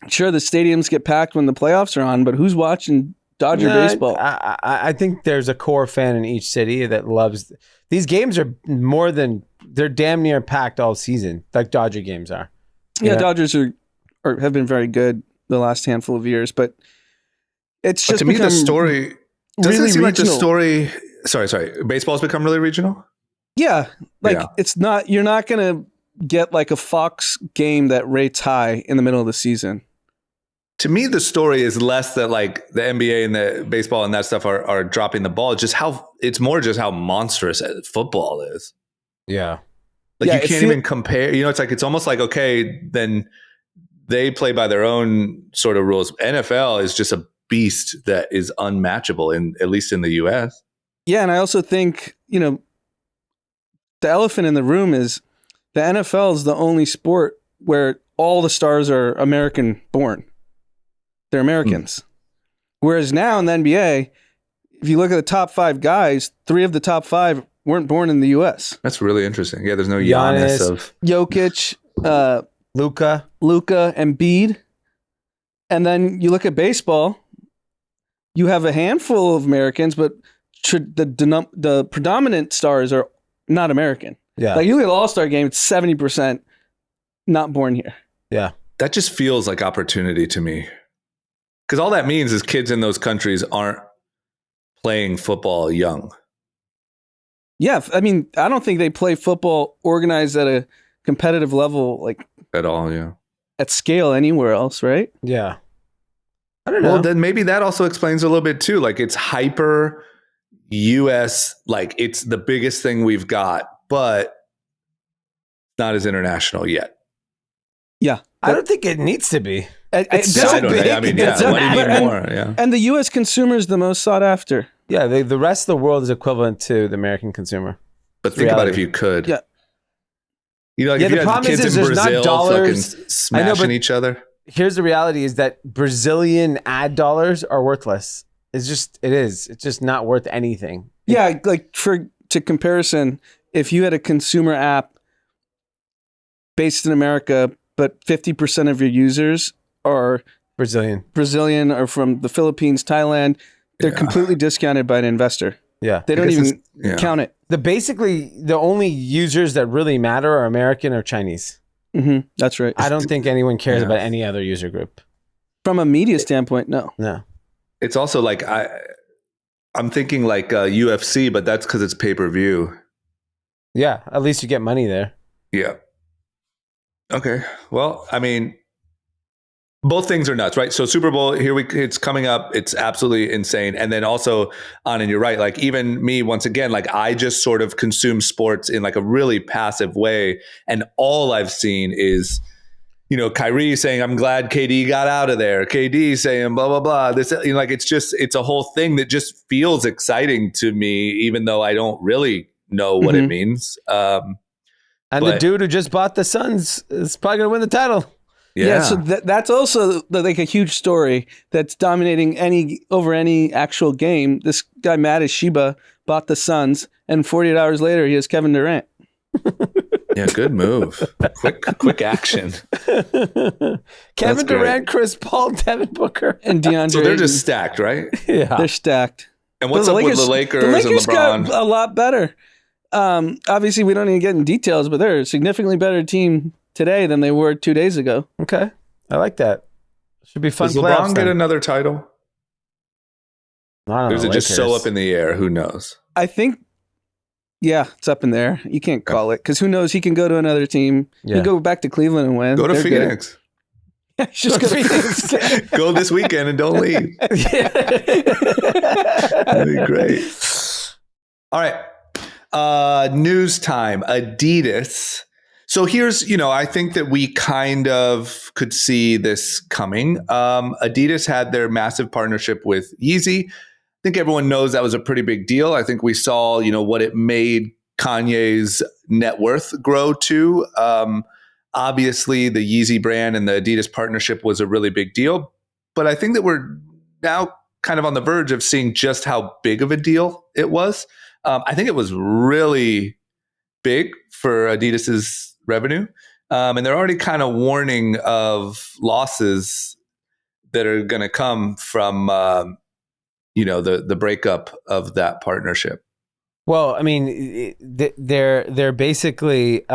sure, the stadiums get packed when the playoffs are on, but who's watching Dodger baseball? I think there's a core fan in each city that loves these games. They're damn near packed all season, like Dodger games are. Yeah, Dodgers have been very good the last handful of years, but it's just to me the story doesn't really seem regional. Like the story. Sorry, baseball's become really regional. Yeah, it's not. You're not gonna get like a Fox game that rates high in the middle of the season. To me, the story is less that like the NBA and the baseball and that stuff are dropping the ball. It's more just how monstrous football is. Yeah. Like you can't even compare, it's almost like, okay, then they play by their own sort of rules. NFL is just a beast that is unmatchable at least in the US. Yeah. And I also think, the elephant in the room is the NFL is the only sport where all the stars are American born. They're Americans. Whereas now in the NBA, if you look at the top 5 guys, 3 of the top 5 weren't born in the U.S. That's really interesting. Yeah, there's no Giannis. Giannis of Jokic, Luka. Embiid. And then you look at baseball, you have a handful of Americans, but the predominant stars are not American. Yeah. Like you look at the All-Star game, it's 70% not born here. Yeah. that just feels like opportunity to me. Because all that means is kids in those countries aren't playing football young. Yeah, I mean, I don't think they play football organized at a competitive level, like At all, yeah. at scale anywhere else, right? Yeah. I don't know. Well, then maybe that also explains a little bit too. Like it's hyper US, like it's the biggest thing we've got, but not as international yet. Yeah. I don't think it needs to be. It's so so I don't know. big. I mean, yeah. It's so What do you big. need And- more? Yeah. And the U.S. consumer is the most sought after. Yeah, the rest of the world is equivalent to the American consumer. But think about reality. if you could. Yeah. You know, like Yeah, if you the had problem kids is in there's not Brazil dollars. fucking smashing each other. Here's the reality: is that Brazilian ad dollars are worthless. It's just not worth anything. Yeah, like to comparison, if you had a consumer app based in America, but 50% of your users are Brazilian. or from the Philippines, Thailand, they're Yeah. completely discounted by an investor. Yeah. They don't guess even yeah. count it. Basically the only users that really matter are American or Chinese. That's right. I don't think anyone cares Yeah. about any other user group. From a media standpoint, no. No. It's also like I'm thinking like UFC, but that's because it's pay-per-view. Yeah, at least you get money there. Yeah. Okay. Well, I mean, both things are nuts, right? So Super Bowl, it's coming up. It's absolutely insane. And then also, Anand, you're right. Like even me, once again, like I just sort of consume sports in like a really passive way. And all I've seen is, you know, Kyrie saying, I'm glad KD got out of there. KD saying blah, blah, blah. This, you know, like it's a whole thing that just feels exciting to me, even though I don't really know what it means. And the But- dude who just bought the Suns is probably going to win the title. Yeah, so that's also like a huge story that's dominating over any actual game. This guy Matt Shiba bought the Suns, and 48 hours later he has Kevin Durant. Yeah, good move. Quick action. Kevin great. Durant, Chris Paul, Devin Booker. And DeAndre. So they're Ayton. just stacked, right? Yeah. They're stacked. And what's up with the Lakers The Lakers and LeBron? got a lot better. Obviously, we don't even get in details, but they're a significantly better team today than they were 2 days ago. Okay. I like that. Should be fun. Does LeBron get another title? Not on Or is the it just so Lakers. up in the air? Who knows? I think, yeah, it's up in there. You can't call it because who knows? He can go to another team. He Yeah. can go back to Cleveland and win. Go to They're good. Phoenix. Just go to Phoenix. Go this weekend and don't leave. That'd be great. All right. News time. Adidas. So here's, you know, I think that we kind of could see this coming. Adidas had their massive partnership with Yeezy. I think everyone knows that was a pretty big deal. I think we saw, you know, what it made Kanye's net worth grow to. Obviously, the Yeezy brand and the Adidas partnership was a really big deal. But I think that we're now kind of on the verge of seeing just how big of a deal it was. I think it was really big for Adidas's revenue. And they're already kind of warning of losses that are going to come from, you know, the breakup of that partnership. Well, I mean, they're basically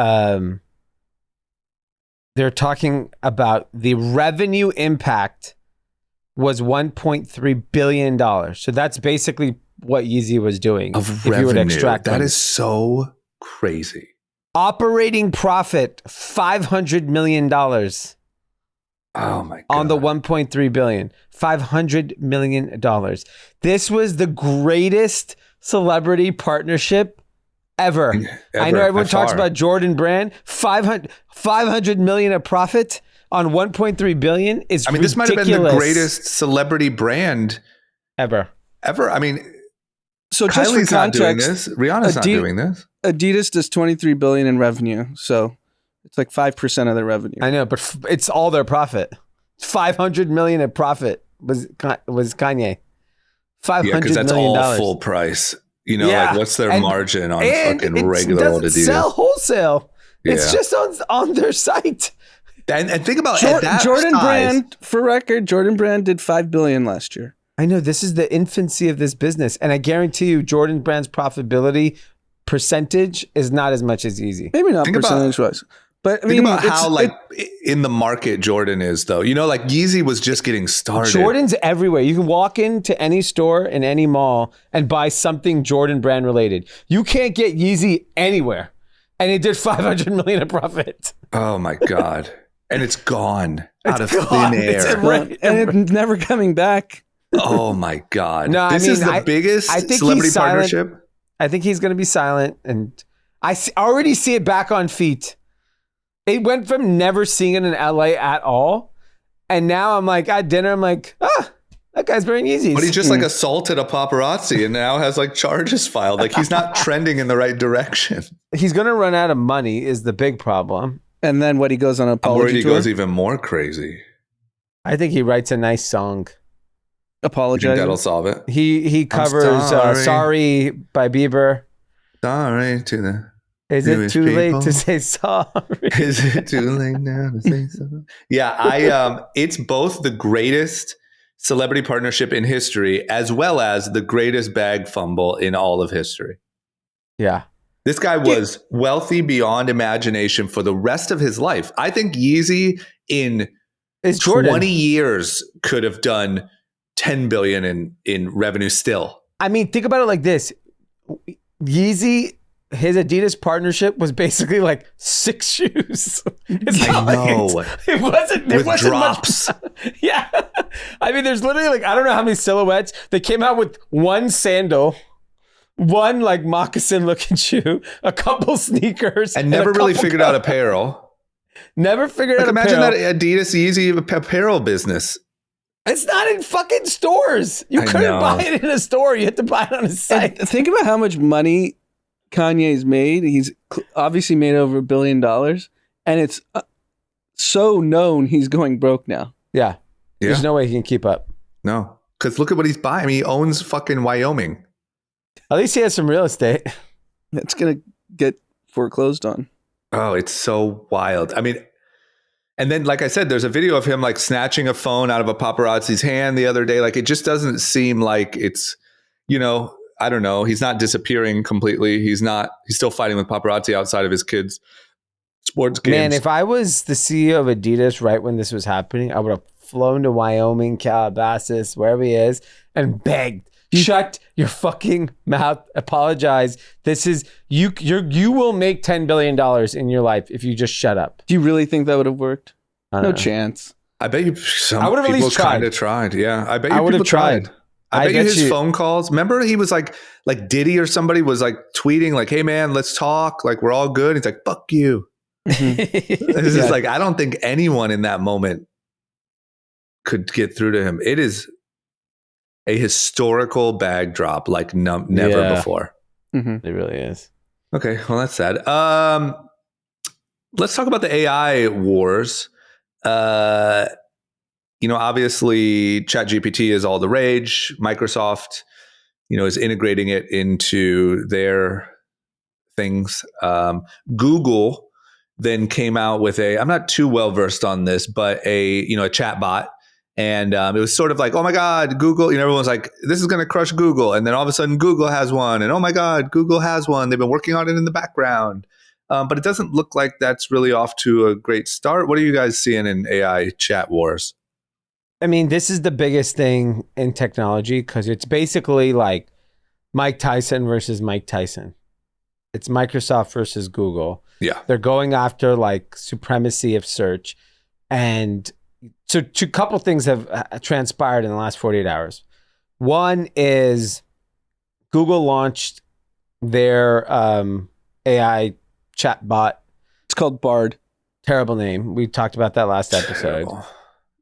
they're talking about the revenue impact was $1.3 billion. So that's basically what Yeezy was doing. Of if you were to revenue. extract That money. is so crazy. Operating profit $500 million on Oh my God. the $1.3 billion. $500 million. This was the greatest celebrity partnership ever. I know everyone by talks far. about Jordan Brand. 500 million of profit on 1.3 billion is I mean, this might have been ridiculous. the greatest celebrity brand ever. I mean, So just for Kylie's not doing context, this. Rihanna's not doing this. Adidas does $23 billion in revenue. So it's like 5% of their revenue. I know, but it's all their profit. 500 million of profit was Kanye. $500 Yeah, because that's million. all full price. You know, Yeah. like what's their And- margin on And fucking it regular old doesn't Adidas? sell wholesale. It's Yeah. just on their site. And think about at that Jordan size, Brand, for record, Jordan Brand did $5 billion last year. I know this is the infancy of this business, and I guarantee you, Jordan Brand's profitability percentage is not as much as Yeezy. Maybe not Think about- percentage wise, but I think mean, about how like in the market Jordan is though. You know, like Yeezy was just getting started. Jordan's everywhere. You can walk into any store in any mall and buy something Jordan Brand related. You can't get Yeezy anywhere, and it did 500 million in profit. Oh my God. And it's gone out of gone. thin It's air. right. and it's never coming back. Oh my God. No, I this mean, is the biggest I think celebrity he's silent. partnership. I think he's going to be silent, and already see it back on feet. It went from never seeing it in LA at all, and now I'm like at dinner. I'm like, that guy's wearing Yeezys. But he just like assaulted a paparazzi and now has like charges filed. Like he's not trending in the right direction. He's going to run out of money. Is the big problem. And then what he goes on an I'm worried apology he tour, goes even more crazy. I think he writes a nice song. You think apologizing. that'll solve it? He covers sorry. "Sorry" by Bieber. Sorry to the. Is it Jewish too late people. to say sorry? Is it too late now to say something? Yeah, it's both the greatest celebrity partnership in history as well as the greatest bag fumble in all of history. Yeah. This guy was wealthy beyond imagination for the rest of his life. I think Yeezy in It's Jordan. 20 years could have done 10 billion in revenue still. I mean, think about it like this. Yeezy, his Adidas partnership was basically like 6 shoes. It's I not like know. it wasn't. There With wasn't drops. Much, yeah. I mean, there's literally like I don't know how many silhouettes. They came out with one sandal, one like moccasin looking shoe, a couple sneakers, And never a really couple figured out apparel. Never figured Like out imagine apparel. that Adidas Yeezy apparel business. It's not in fucking stores. You I couldn't know. buy it in a store. You had to buy it on a site. And think about how much money Kanye's made. He's obviously made over $1 billion, and it's so known he's going broke now. Yeah. Yeah. There's no way he can keep up. No. Because look at what he's buying. I mean, he owns fucking Wyoming. At least he has some real estate. That's gonna get foreclosed on. Oh, it's so wild. I mean, and then, like I said, there's a video of him like snatching a phone out of a paparazzi's hand the other day. Like it just doesn't seem like it's, you know, I don't know. He's not disappearing completely. He's still fighting with paparazzi outside of his kids' sports games. Man, if I was the CEO of Adidas right when this was happening, I would have flown to Wyoming, Calabasas, wherever he is, and begged, shut your fucking mouth, apologize. This is, you will make $10 billion in your life if you just shut up. Do you really think that would have worked? I don't No know. chance. I bet you some I would've at people least tried. kind of tried. Yeah, I bet you I would've people tried. tried. I bet you his you- phone calls. Remember, he was like Diddy or somebody was like tweeting like, "Hey man, let's talk. Like we're all good." He's like, "Fuck you." This is like, I don't think anyone in that moment could get through to him. It is a historical bag drop like never Yeah. before. Mm-hmm. It really is. Okay, well that's sad. Let's talk about the AI wars. Obviously, ChatGPT is all the rage. Microsoft, is integrating it into their things. Google then came out with I'm not too well versed on this, but a chatbot. And it was sort of like, oh my God, Google, everyone's like, this is going to crush Google. And then all of a sudden Google has one. And oh my God, Google has one. They've been working on it in the background. But it doesn't look like that's really off to a great start. What are you guys seeing in AI chat wars? I mean, this is the biggest thing in technology because it's basically like Mike Tyson versus Mike Tyson. It's Microsoft versus Google. Yeah. They're going after like supremacy of search. And so a couple things have transpired in the last 48 hours. One is Google launched their AI chatbot. It's called Bard. Terrible name. We talked about that last episode. Terrible.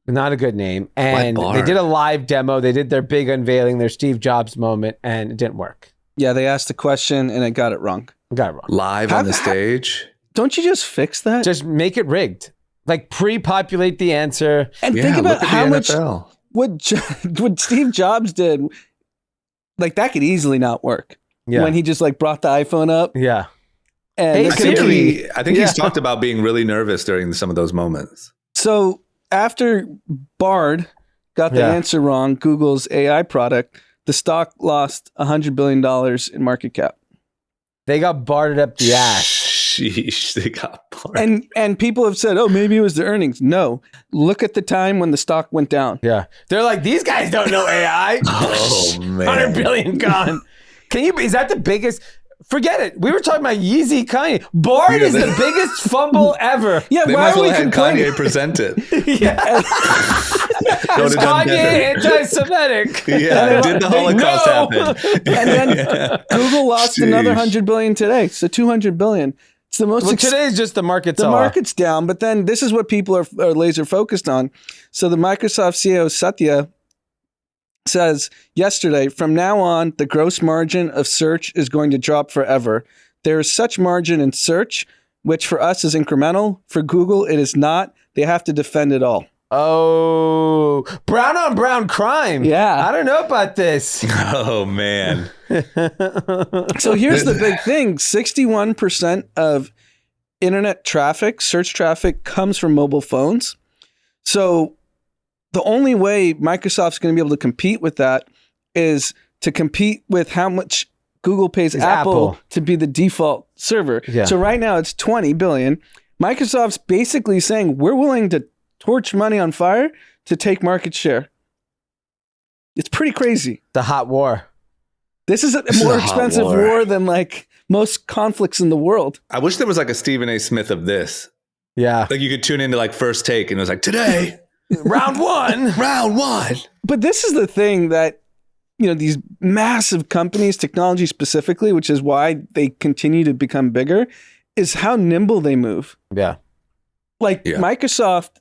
Not a good name. And Bard? they did a live demo. They did their big unveiling, their Steve Jobs moment, and it didn't work. Yeah, they asked the question and it got it wrong. Got it wrong. Live on the stage? Don't you just fix that? Just make it rigged. Like pre-populate the answer. and Yeah, think look about at how the much NFL. what Steve Jobs did. like that could easily not work. Yeah. When he just like brought the iPhone up. Yeah. And Hey, I think, Siri. I think he's talked about being really nervous during some of those moments. So after Bard got the Yeah. answer wrong, Google's AI product, the stock lost $100 billion in market cap. They got bartered up the ass. Sheesh, they got bored. And people have said, oh, maybe it was the earnings. No. Look at the time when the stock went down. Yeah. They're like, these guys don't know AI. Oh, man. 100 billion gone. Is that the biggest? Forget it. We were talking about Yeezy Kanye. Bard is the biggest fumble ever. Yeah, They why might as are we well have complaining? Kanye present it. Yeah. Go Is to done Kanye better. anti-Semitic? Yeah, did the Holocaust happen? And then Google lost another 100 billion today. So 200 billion. It's the most Well, today is just the market's the off. market's down, but then this is what people are laser focused on. So the Microsoft CEO Satya says yesterday, from now on, the gross margin of search is going to drop forever. There is such margin in search, which for us is incremental. For Google, it is not. They have to defend it all. Oh, brown on brown crime. Yeah. I don't know about this. Oh, man. So here's the big thing. 61% of internet traffic, search traffic, comes from mobile phones. So the only way Microsoft's going to be able to compete with that is to compete with how much Google pays It's Apple Apple. to be the default server. Yeah. So right now it's 20 billion. Microsoft's basically saying we're willing to torch money on fire to take market share. It's pretty crazy. The hot war. This is a is more a hot expensive war. war than like most conflicts in the world. I wish there was like a Stephen A. Smith of this. Yeah. Like you could tune into like First Take and it was like, today, Round one. round one. But this is the thing that, you know, these massive companies, technology specifically, which is why they continue to become bigger, is how nimble they move. Yeah. Like Yeah. Microsoft,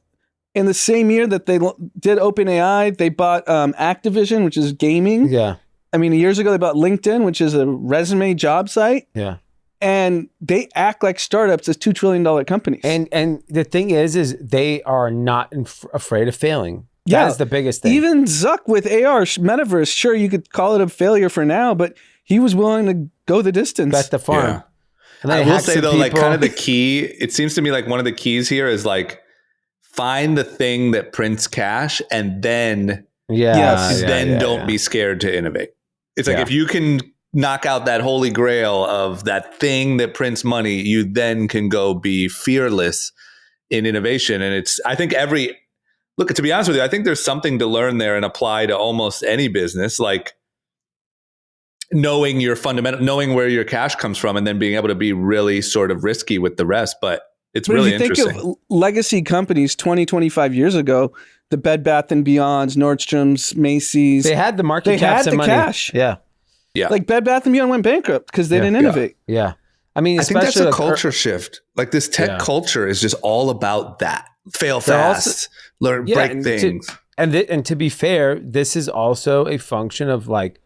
in the same year that they did OpenAI, they bought Activision, which is gaming. Yeah. I mean, years ago, they bought LinkedIn, which is a resume job site. Yeah. And they act like startups as $2 trillion companies. And the thing is they are not afraid of failing. Yeah. That is the biggest thing. Even Zuck with AR, Metaverse, sure, you could call it a failure for now, but he was willing to go the distance. bet the farm. Yeah. And then I he will hacks say some though, like people. kind of the key, it seems to me like one of the keys here is like find the thing that prints cash and then Yes. don't be scared to innovate. It's like Yeah. if you can knock out that holy grail of that thing that prints money, you then can go be fearless in innovation. And it's, I think look, to be honest with you, I think there's something to learn there and apply to almost any business, like knowing your fundamental, knowing where your cash comes from and then being able to be really sort of risky with the rest. But it's But really if you interesting. think of legacy companies 20, 25 years ago, the Bed Bath & Beyonds, Nordstrom's, Macy's, They had the market They caps had and the money. cash. Yeah. Yeah. like Bed Bath & Beyond went bankrupt because they Yeah. didn't innovate. Yeah. I mean, I think that's especially a like culture shift. Like this tech Yeah. culture is just all about that. Fail They're fast, learn, Yeah, break and things. And to be fair, this is also a function of like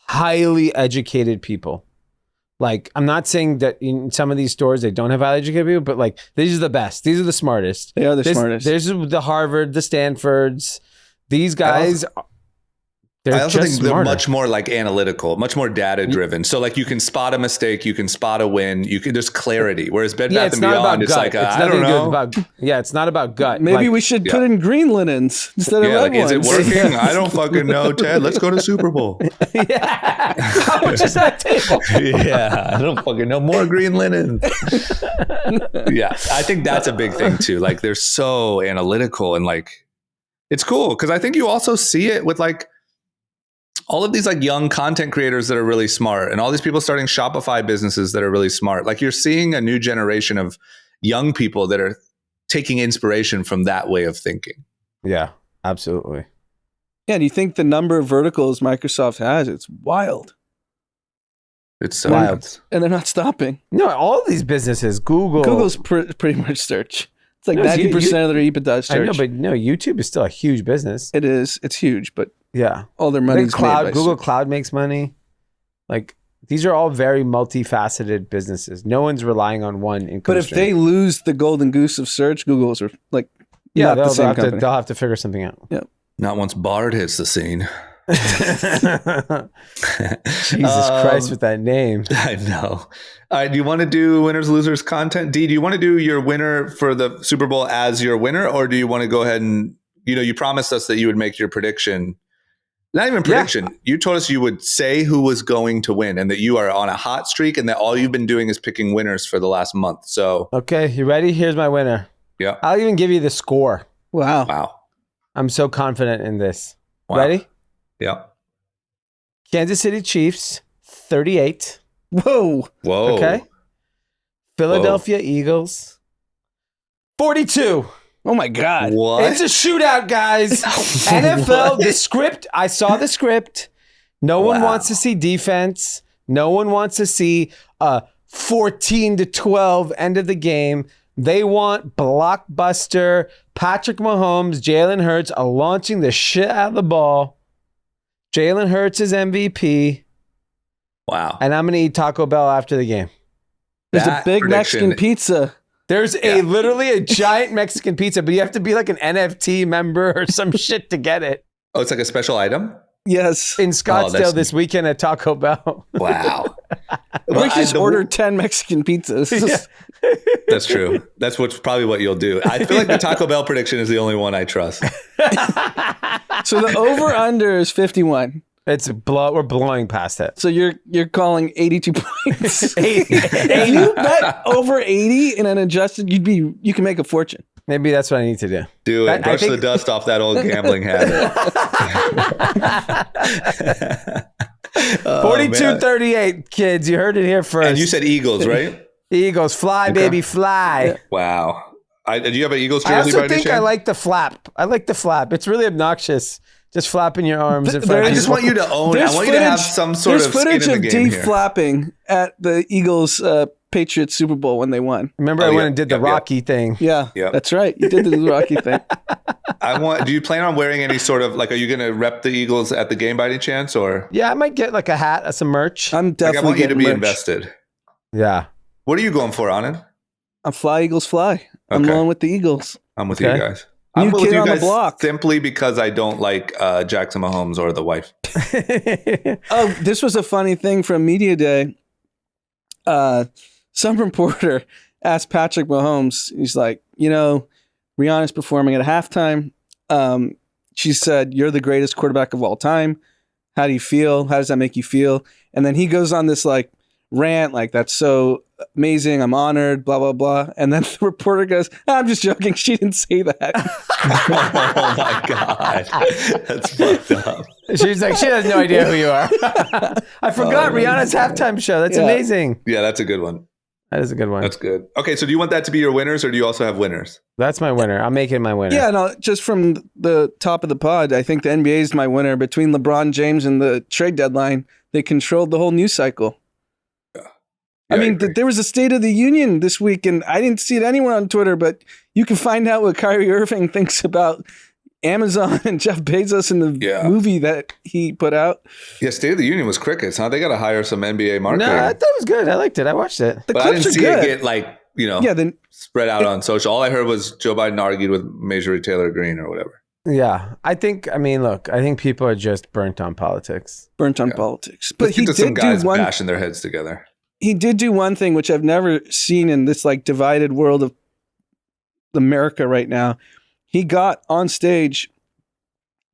highly educated people. Like, I'm not saying that in some of these stores they don't have highly educated people, but like these are the best. These are the smartest. They are the smartest. There's the Harvard, the Stanfords. These guys, they're I also just think they're smarter. much more like analytical, much more data driven. So like you can spot a mistake, you can spot a win, there's clarity. Whereas Bed Bath it's and not about Beyond, it's gut. like It's I nothing don't good know. about. Yeah, it's not about gut. Maybe Like, we should yeah. put in green linens instead of Yeah, red like, is it ones. working? I don't fucking know, Ted. Let's go to Super Bowl. yeah. How much is that table? Yeah, I don't fucking know. More green linen. Yeah, I think that's a big thing too. Like they're so analytical and like it's cool because I think you also see it with like all of these like young content creators that are really smart and all these people starting Shopify businesses that are really smart. Like you're seeing a new generation of young people that are taking inspiration from that way of thinking. Yeah, absolutely. Yeah, do you think the number of verticals Microsoft has, it's wild. It's so Wild. nuts. And they're not stopping. No, all of these businesses, Google. Google's pretty much search. It's like No, 90% you- of their EBITDA is search. I know, but no, YouTube is still a huge business. It is. It's huge, but Yeah. all their I money's think Cloud, made by Google search. Cloud makes money. Like these are all very multifaceted businesses. No one's relying on one income But if stream. they lose the golden goose of search, Google's are like yeah, not the they'll same have to, company. they'll have to figure something out. Not once Bard hits the scene. Jesus Christ with that name. I know. All right, do you want to do winners, losers content? D, do you want to do your winner for the Super Bowl as your winner, or do you want to go ahead and, you promised us that you would make your prediction. Not even prediction. Yeah. You told us you would say who was going to win and that you are on a hot streak and that all you've been doing is picking winners for the last month. So, okay, you ready? Here's my winner. Yeah. I'll even give you the score. Wow. I'm so confident in this. Wow. Ready? Yeah. Kansas City Chiefs, 38. Whoa. Okay. Philadelphia Eagles, 42. Oh my God. What? It's a shootout, guys. NFL, the script, I saw the script. No one wants to see defense. No one wants to see a 14-12 end of the game. They want blockbuster Patrick Mahomes, Jalen Hurts are launching the shit out of the ball. Jalen Hurts is MVP. Wow. And I'm going to eat Taco Bell after the game. There's a big Mexican pizza. There's literally a giant Mexican pizza, but you have to be like an NFT member or some shit to get it. Oh, it's like a special item? Yes. In Scottsdale this weekend at Taco Bell. Wow. We just ordered 10 Mexican pizzas. Yeah. That's true. That's probably what you'll do. I feel like the Taco Bell prediction is the only one I trust. So the over-under is 51. We're blowing past it. So you're calling 82 points. If you bet over 80 in an adjusted, you can make a fortune. Maybe that's what I need to do. Do it. Brush the dust off that old gambling habit. 42-38, kids. You heard it here first. And you said Eagles, right? Eagles, fly, baby, fly. Yeah. Wow. Do you have an Eagles jersey? I also think I like the flap. It's really obnoxious. Just flapping your arms. I just want you to own it. I want you to have some sort of skin in the game. There's footage of D flapping at the Eagles Patriots Super Bowl when they won. Remember I went and did the Rocky thing. Yeah, that's right. You did the Rocky thing. Do you plan on wearing any sort of, like, are you going to rep the Eagles at the game by any chance? Or yeah, I might get like a hat, some merch. I'm definitely I want you to be merch. invested. Yeah. What are you going for, Anand? I'm fly, Eagles, fly. I'm going with the Eagles. I'm with you guys. New I'm kid with you on guys the block. simply because I don't like Jackson Mahomes or the wife. Oh, this was a funny thing from Media Day. Some reporter asked Patrick Mahomes, he's like, Rihanna's performing at a halftime. She said, "You're the greatest quarterback of all time. How do you feel? How does that make you feel?" And then he goes on this like rant, like, "That's so amazing. I'm honored, blah, blah, blah." And then the reporter goes, "I'm just joking. She didn't say that." Oh my God. That's fucked up. She's like, she has no idea who you are. I forgot Rihanna's halftime show. That's amazing. Yeah, that's a good one. That is a good one. That's good. Okay, so do you want that to be your winners or do you also have winners? That's my winner. I'm making my winner. Yeah, no, just from the top of the pod, I think the NBA is my winner. Between LeBron James and the trade deadline, they controlled the whole news cycle. I mean, there was a State of the Union this week, and I didn't see it anywhere on Twitter, but you can find out what Kyrie Irving thinks about Amazon and Jeff Bezos in the movie that he put out. Yeah, State of the Union was crickets, huh? They got to hire some NBA marketing. No, I thought it was good. I liked it. I watched it. The but clips I didn't see good. it get spread out on social. All I heard was Joe Biden argued with Marjorie Taylor Greene or whatever. Yeah, I think people are just burnt on politics. But he did some guys do one, bashing their heads together. He did do one thing, which I've never seen in this like divided world of America right now. He got on stage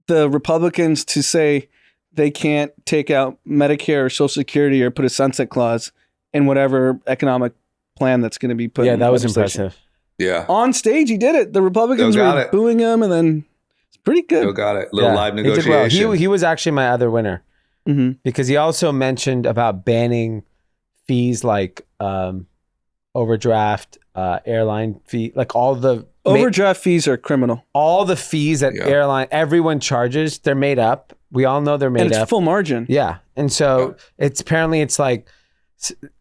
the Republicans to say they can't take out Medicare or Social Security or put a sunset clause in whatever economic plan that's going to be put in. Yeah, that was impressive. Yeah. On stage, he did it. The Republicans were booing him, and then it's pretty good. Still got it. Little live negotiation. He did well. He was actually my other winner because he also mentioned about banning fees like overdraft, airline fee, like all the overdraft fees are criminal. All the fees that airline everyone charges, they're made up. We all know they're made and it's up. Full margin. Yeah, and so it's like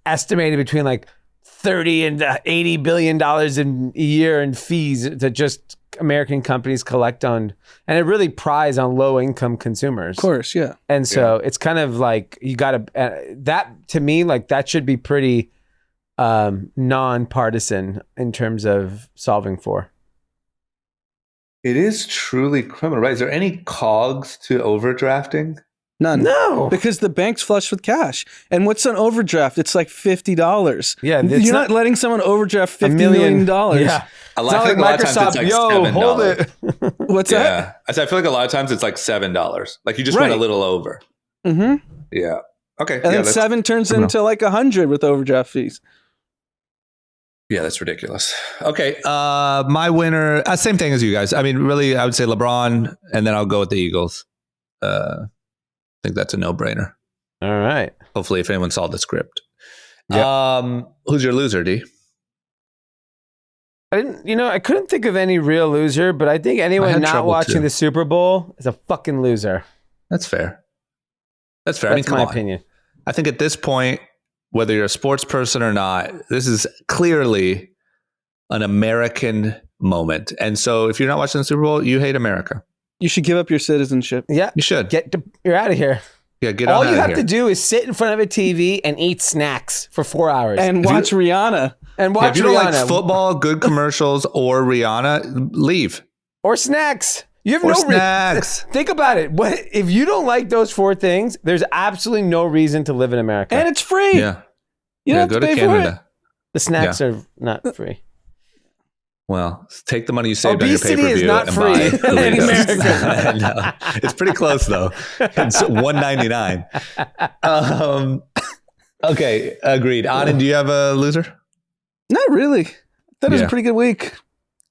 estimated between like $30 and $80 billion in a year in fees that just American companies collect on, and it really prize on low income consumers. Of course, yeah. And so it's kind of like you got to that to me, like that should be pretty non-partisan in terms of solving for. It is truly criminal, right? Is there any cogs to overdrafting? None. No. Because the bank's flush with cash. And what's an overdraft? It's like $50. Yeah, You're not letting someone overdraft $50 million. Yeah. I It's not feel like a lot of times Microsoft, it's like yo, $7. hold it. What's that? Yeah. I feel like a lot of times it's like $7. Like you just went a Right. little over. Mm-hmm. Yeah. Okay. And yeah, then 7 turns into like 100 with overdraft fees. Yeah, that's ridiculous. Okay. My winner, same thing as you guys. I mean, really, I would say LeBron, and then I'll go with the Eagles. I think that's a no-brainer. All right. Hopefully, if anyone saw the script. Yep. Who's your loser, D? I couldn't think of any real loser, but I think I anyone had not trouble, watching too. the Super Bowl is a fucking loser. That's fair. That's fair. That's I mean, my come on. opinion. I think at this point, whether you're a sports person or not, this is clearly an American moment. And so if you're not watching the Super Bowl, you hate America. You should give up your citizenship. Yeah. You should. You're out of here. Yeah, get All on you out have of to here. do is sit in front of a TV and eat snacks for 4 hours. And watch Rihanna. And Yeah, watch if you don't like Rihanna. football, good commercials, or Rihanna, leave. Or snacks. You have Or no snacks. Think about it. What if you don't like those 4 things? There's absolutely no reason to live in America. And it's free. Yeah. You don't Go have to to pay for it. Canada. the snacks are not free. Well, take the money you saved Obesity on your is pay-per-view not and free buy in Doritos. No, it's pretty close though. It's $1.99. Okay, agreed. Anand, do you have a loser? Not really. That was Yeah. a pretty good week.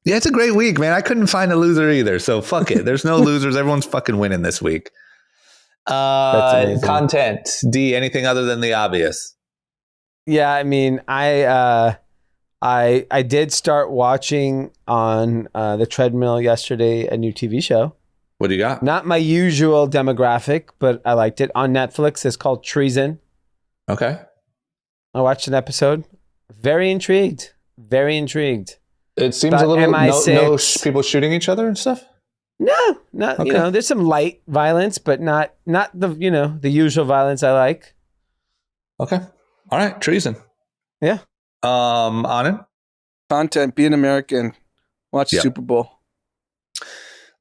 Yeah, it's a great week, man. I couldn't find a loser either. So fuck it. There's no losers. Everyone's fucking winning this week. That's amazing. Content. D, anything other than the obvious? Yeah, I mean, I did start watching on the treadmill yesterday a new TV show. What do you got? Not my usual demographic, but I liked it. On Netflix, it's called Treason. Okay. I watched an episode. Very intrigued. Very intrigued. It seems About a little MI6. people shooting each other and stuff. No, not Okay. there's some light violence, but not the the usual violence I like. Okay. All right. Treason. Yeah. Anand? Content, be an American. Watch the Yeah. Super Bowl.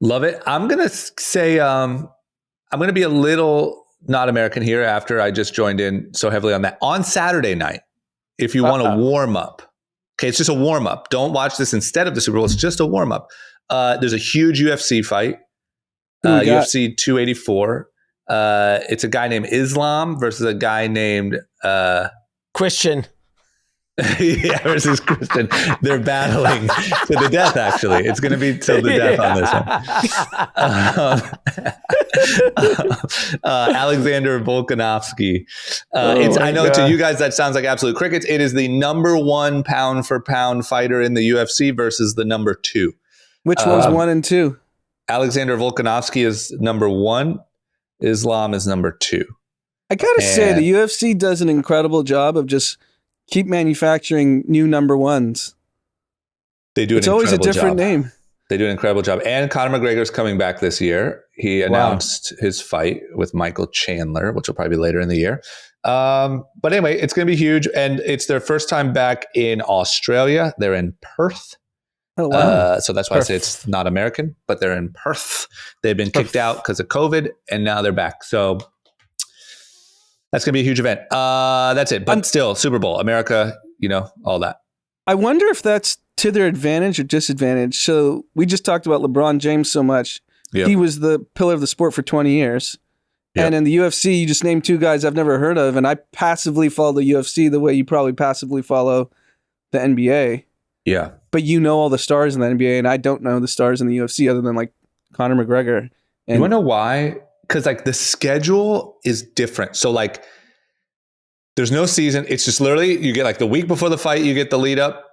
Love it. I'm going to say I'm going to be a little not American here after I just joined in so heavily on that. On Saturday night, if you want to warm up, okay, it's just a warm up. Don't watch this instead of the Super Bowl. It's just a warm up. There's a huge UFC fight, UFC 284. It's a guy named Islam versus a guy named Christian. yeah, versus Christian. They're battling to the death, actually. It's going to be till the death on this one. Alexander Volkanovski. I know to you guys that sounds like absolute crickets. It is the number 1 pound for pound fighter in the UFC versus the number 2. Which one's 1 and 2? Alexander Volkanovski is number 1. Islam is number 2. I gotta say, the UFC does an incredible job of just keep manufacturing new number 1s. They do. It's always a different name. They do an incredible job. And Conor McGregor's coming back this year. He announced his fight with Michael Chandler, which will probably be later in the year. But anyway, it's going to be huge. And it's their first time back in Australia. They're in Perth. Oh, wow. So that's why I say it's not American, but they're in Perth. They've been kicked out because of COVID, and now they're back. So that's going to be a huge event. That's it. But still, Super Bowl, America, all that. I wonder if that's to their advantage or disadvantage. So we just talked about LeBron James so much. Yep. He was the pillar of the sport for 20 years. Yep. And in the UFC, you just named 2 guys I've never heard of. And I passively follow the UFC the way you probably passively follow the NBA. Yeah. But you know all the stars in the NBA, and I don't know the stars in the UFC other than like Conor McGregor. And you want to know why? Because like the schedule is different. So like there's no season. It's just literally you get like the week before the fight, you get the lead up,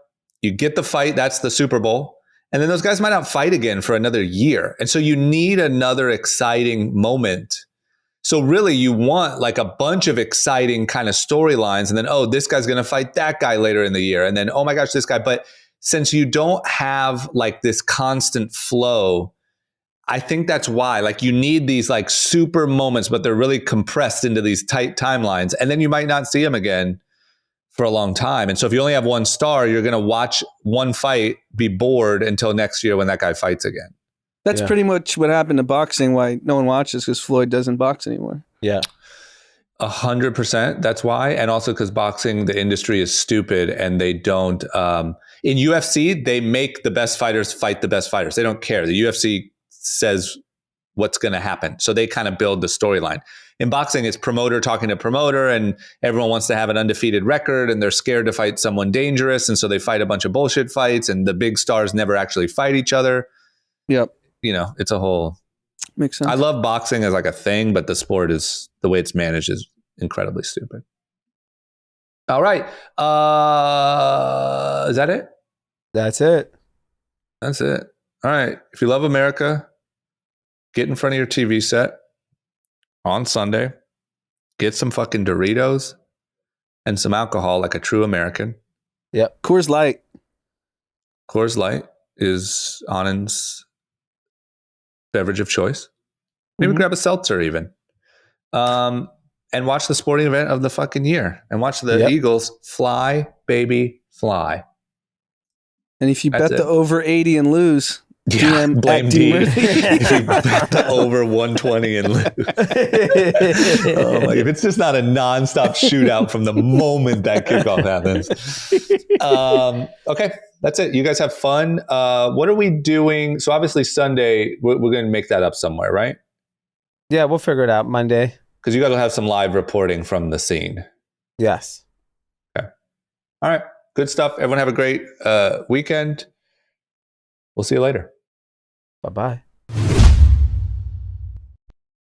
you get the fight. That's the Super Bowl. And then those guys might not fight again for another year. And so you need another exciting moment. So really you want like a bunch of exciting kind of storylines. And then, oh, this guy's going to fight that guy later in the year. And then, oh my gosh, this guy. But since you don't have like this constant flow, I think that's why like you need these like super moments, but they're really compressed into these tight timelines. And then you might not see them again for a long time. And so if you only have one star, you're going to watch one fight, be bored until next year when that guy fights again. that's pretty much what happened to boxing, why no one watches because Floyd doesn't box anymore. Yeah. 100%. That's why. And also because boxing, the industry is stupid and they don't. In UFC, they make the best fighters fight the best fighters. They don't care. The UFC says what's going to happen. So they kind of build the storyline. In boxing, it's promoter talking to promoter, and everyone wants to have an undefeated record, and they're scared to fight someone dangerous. And so they fight a bunch of bullshit fights, and the big stars never actually fight each other. Yep. You know, it's a whole. Makes sense. I love boxing as like a thing, but the sport is the way it's managed is incredibly stupid. All right. Is that it? That's it. That's it. All right. If you love America, get in front of your TV set on Sunday, get some fucking Doritos and some alcohol like a true American. Yep. Coors Light. Coors Light is Anand's beverage of choice. Maybe grab a seltzer even. And watch the sporting event of the fucking year and watch the Eagles fly, baby, fly. And if you That's bet the it. over 80 and lose, Yeah, DM blame at D. Murphy. If you bet the over 120 and lose. Oh my, if it's just not a nonstop shootout from the moment that kickoff happens. Okay, that's it. You guys have fun. What are we doing? So obviously Sunday, we're going to make that up somewhere, right? Yeah, we'll figure it out Monday. Because you guys will have some live reporting from the scene. Yes. Okay. All right. Good stuff. Everyone have a great weekend. We'll see you later. Bye-bye.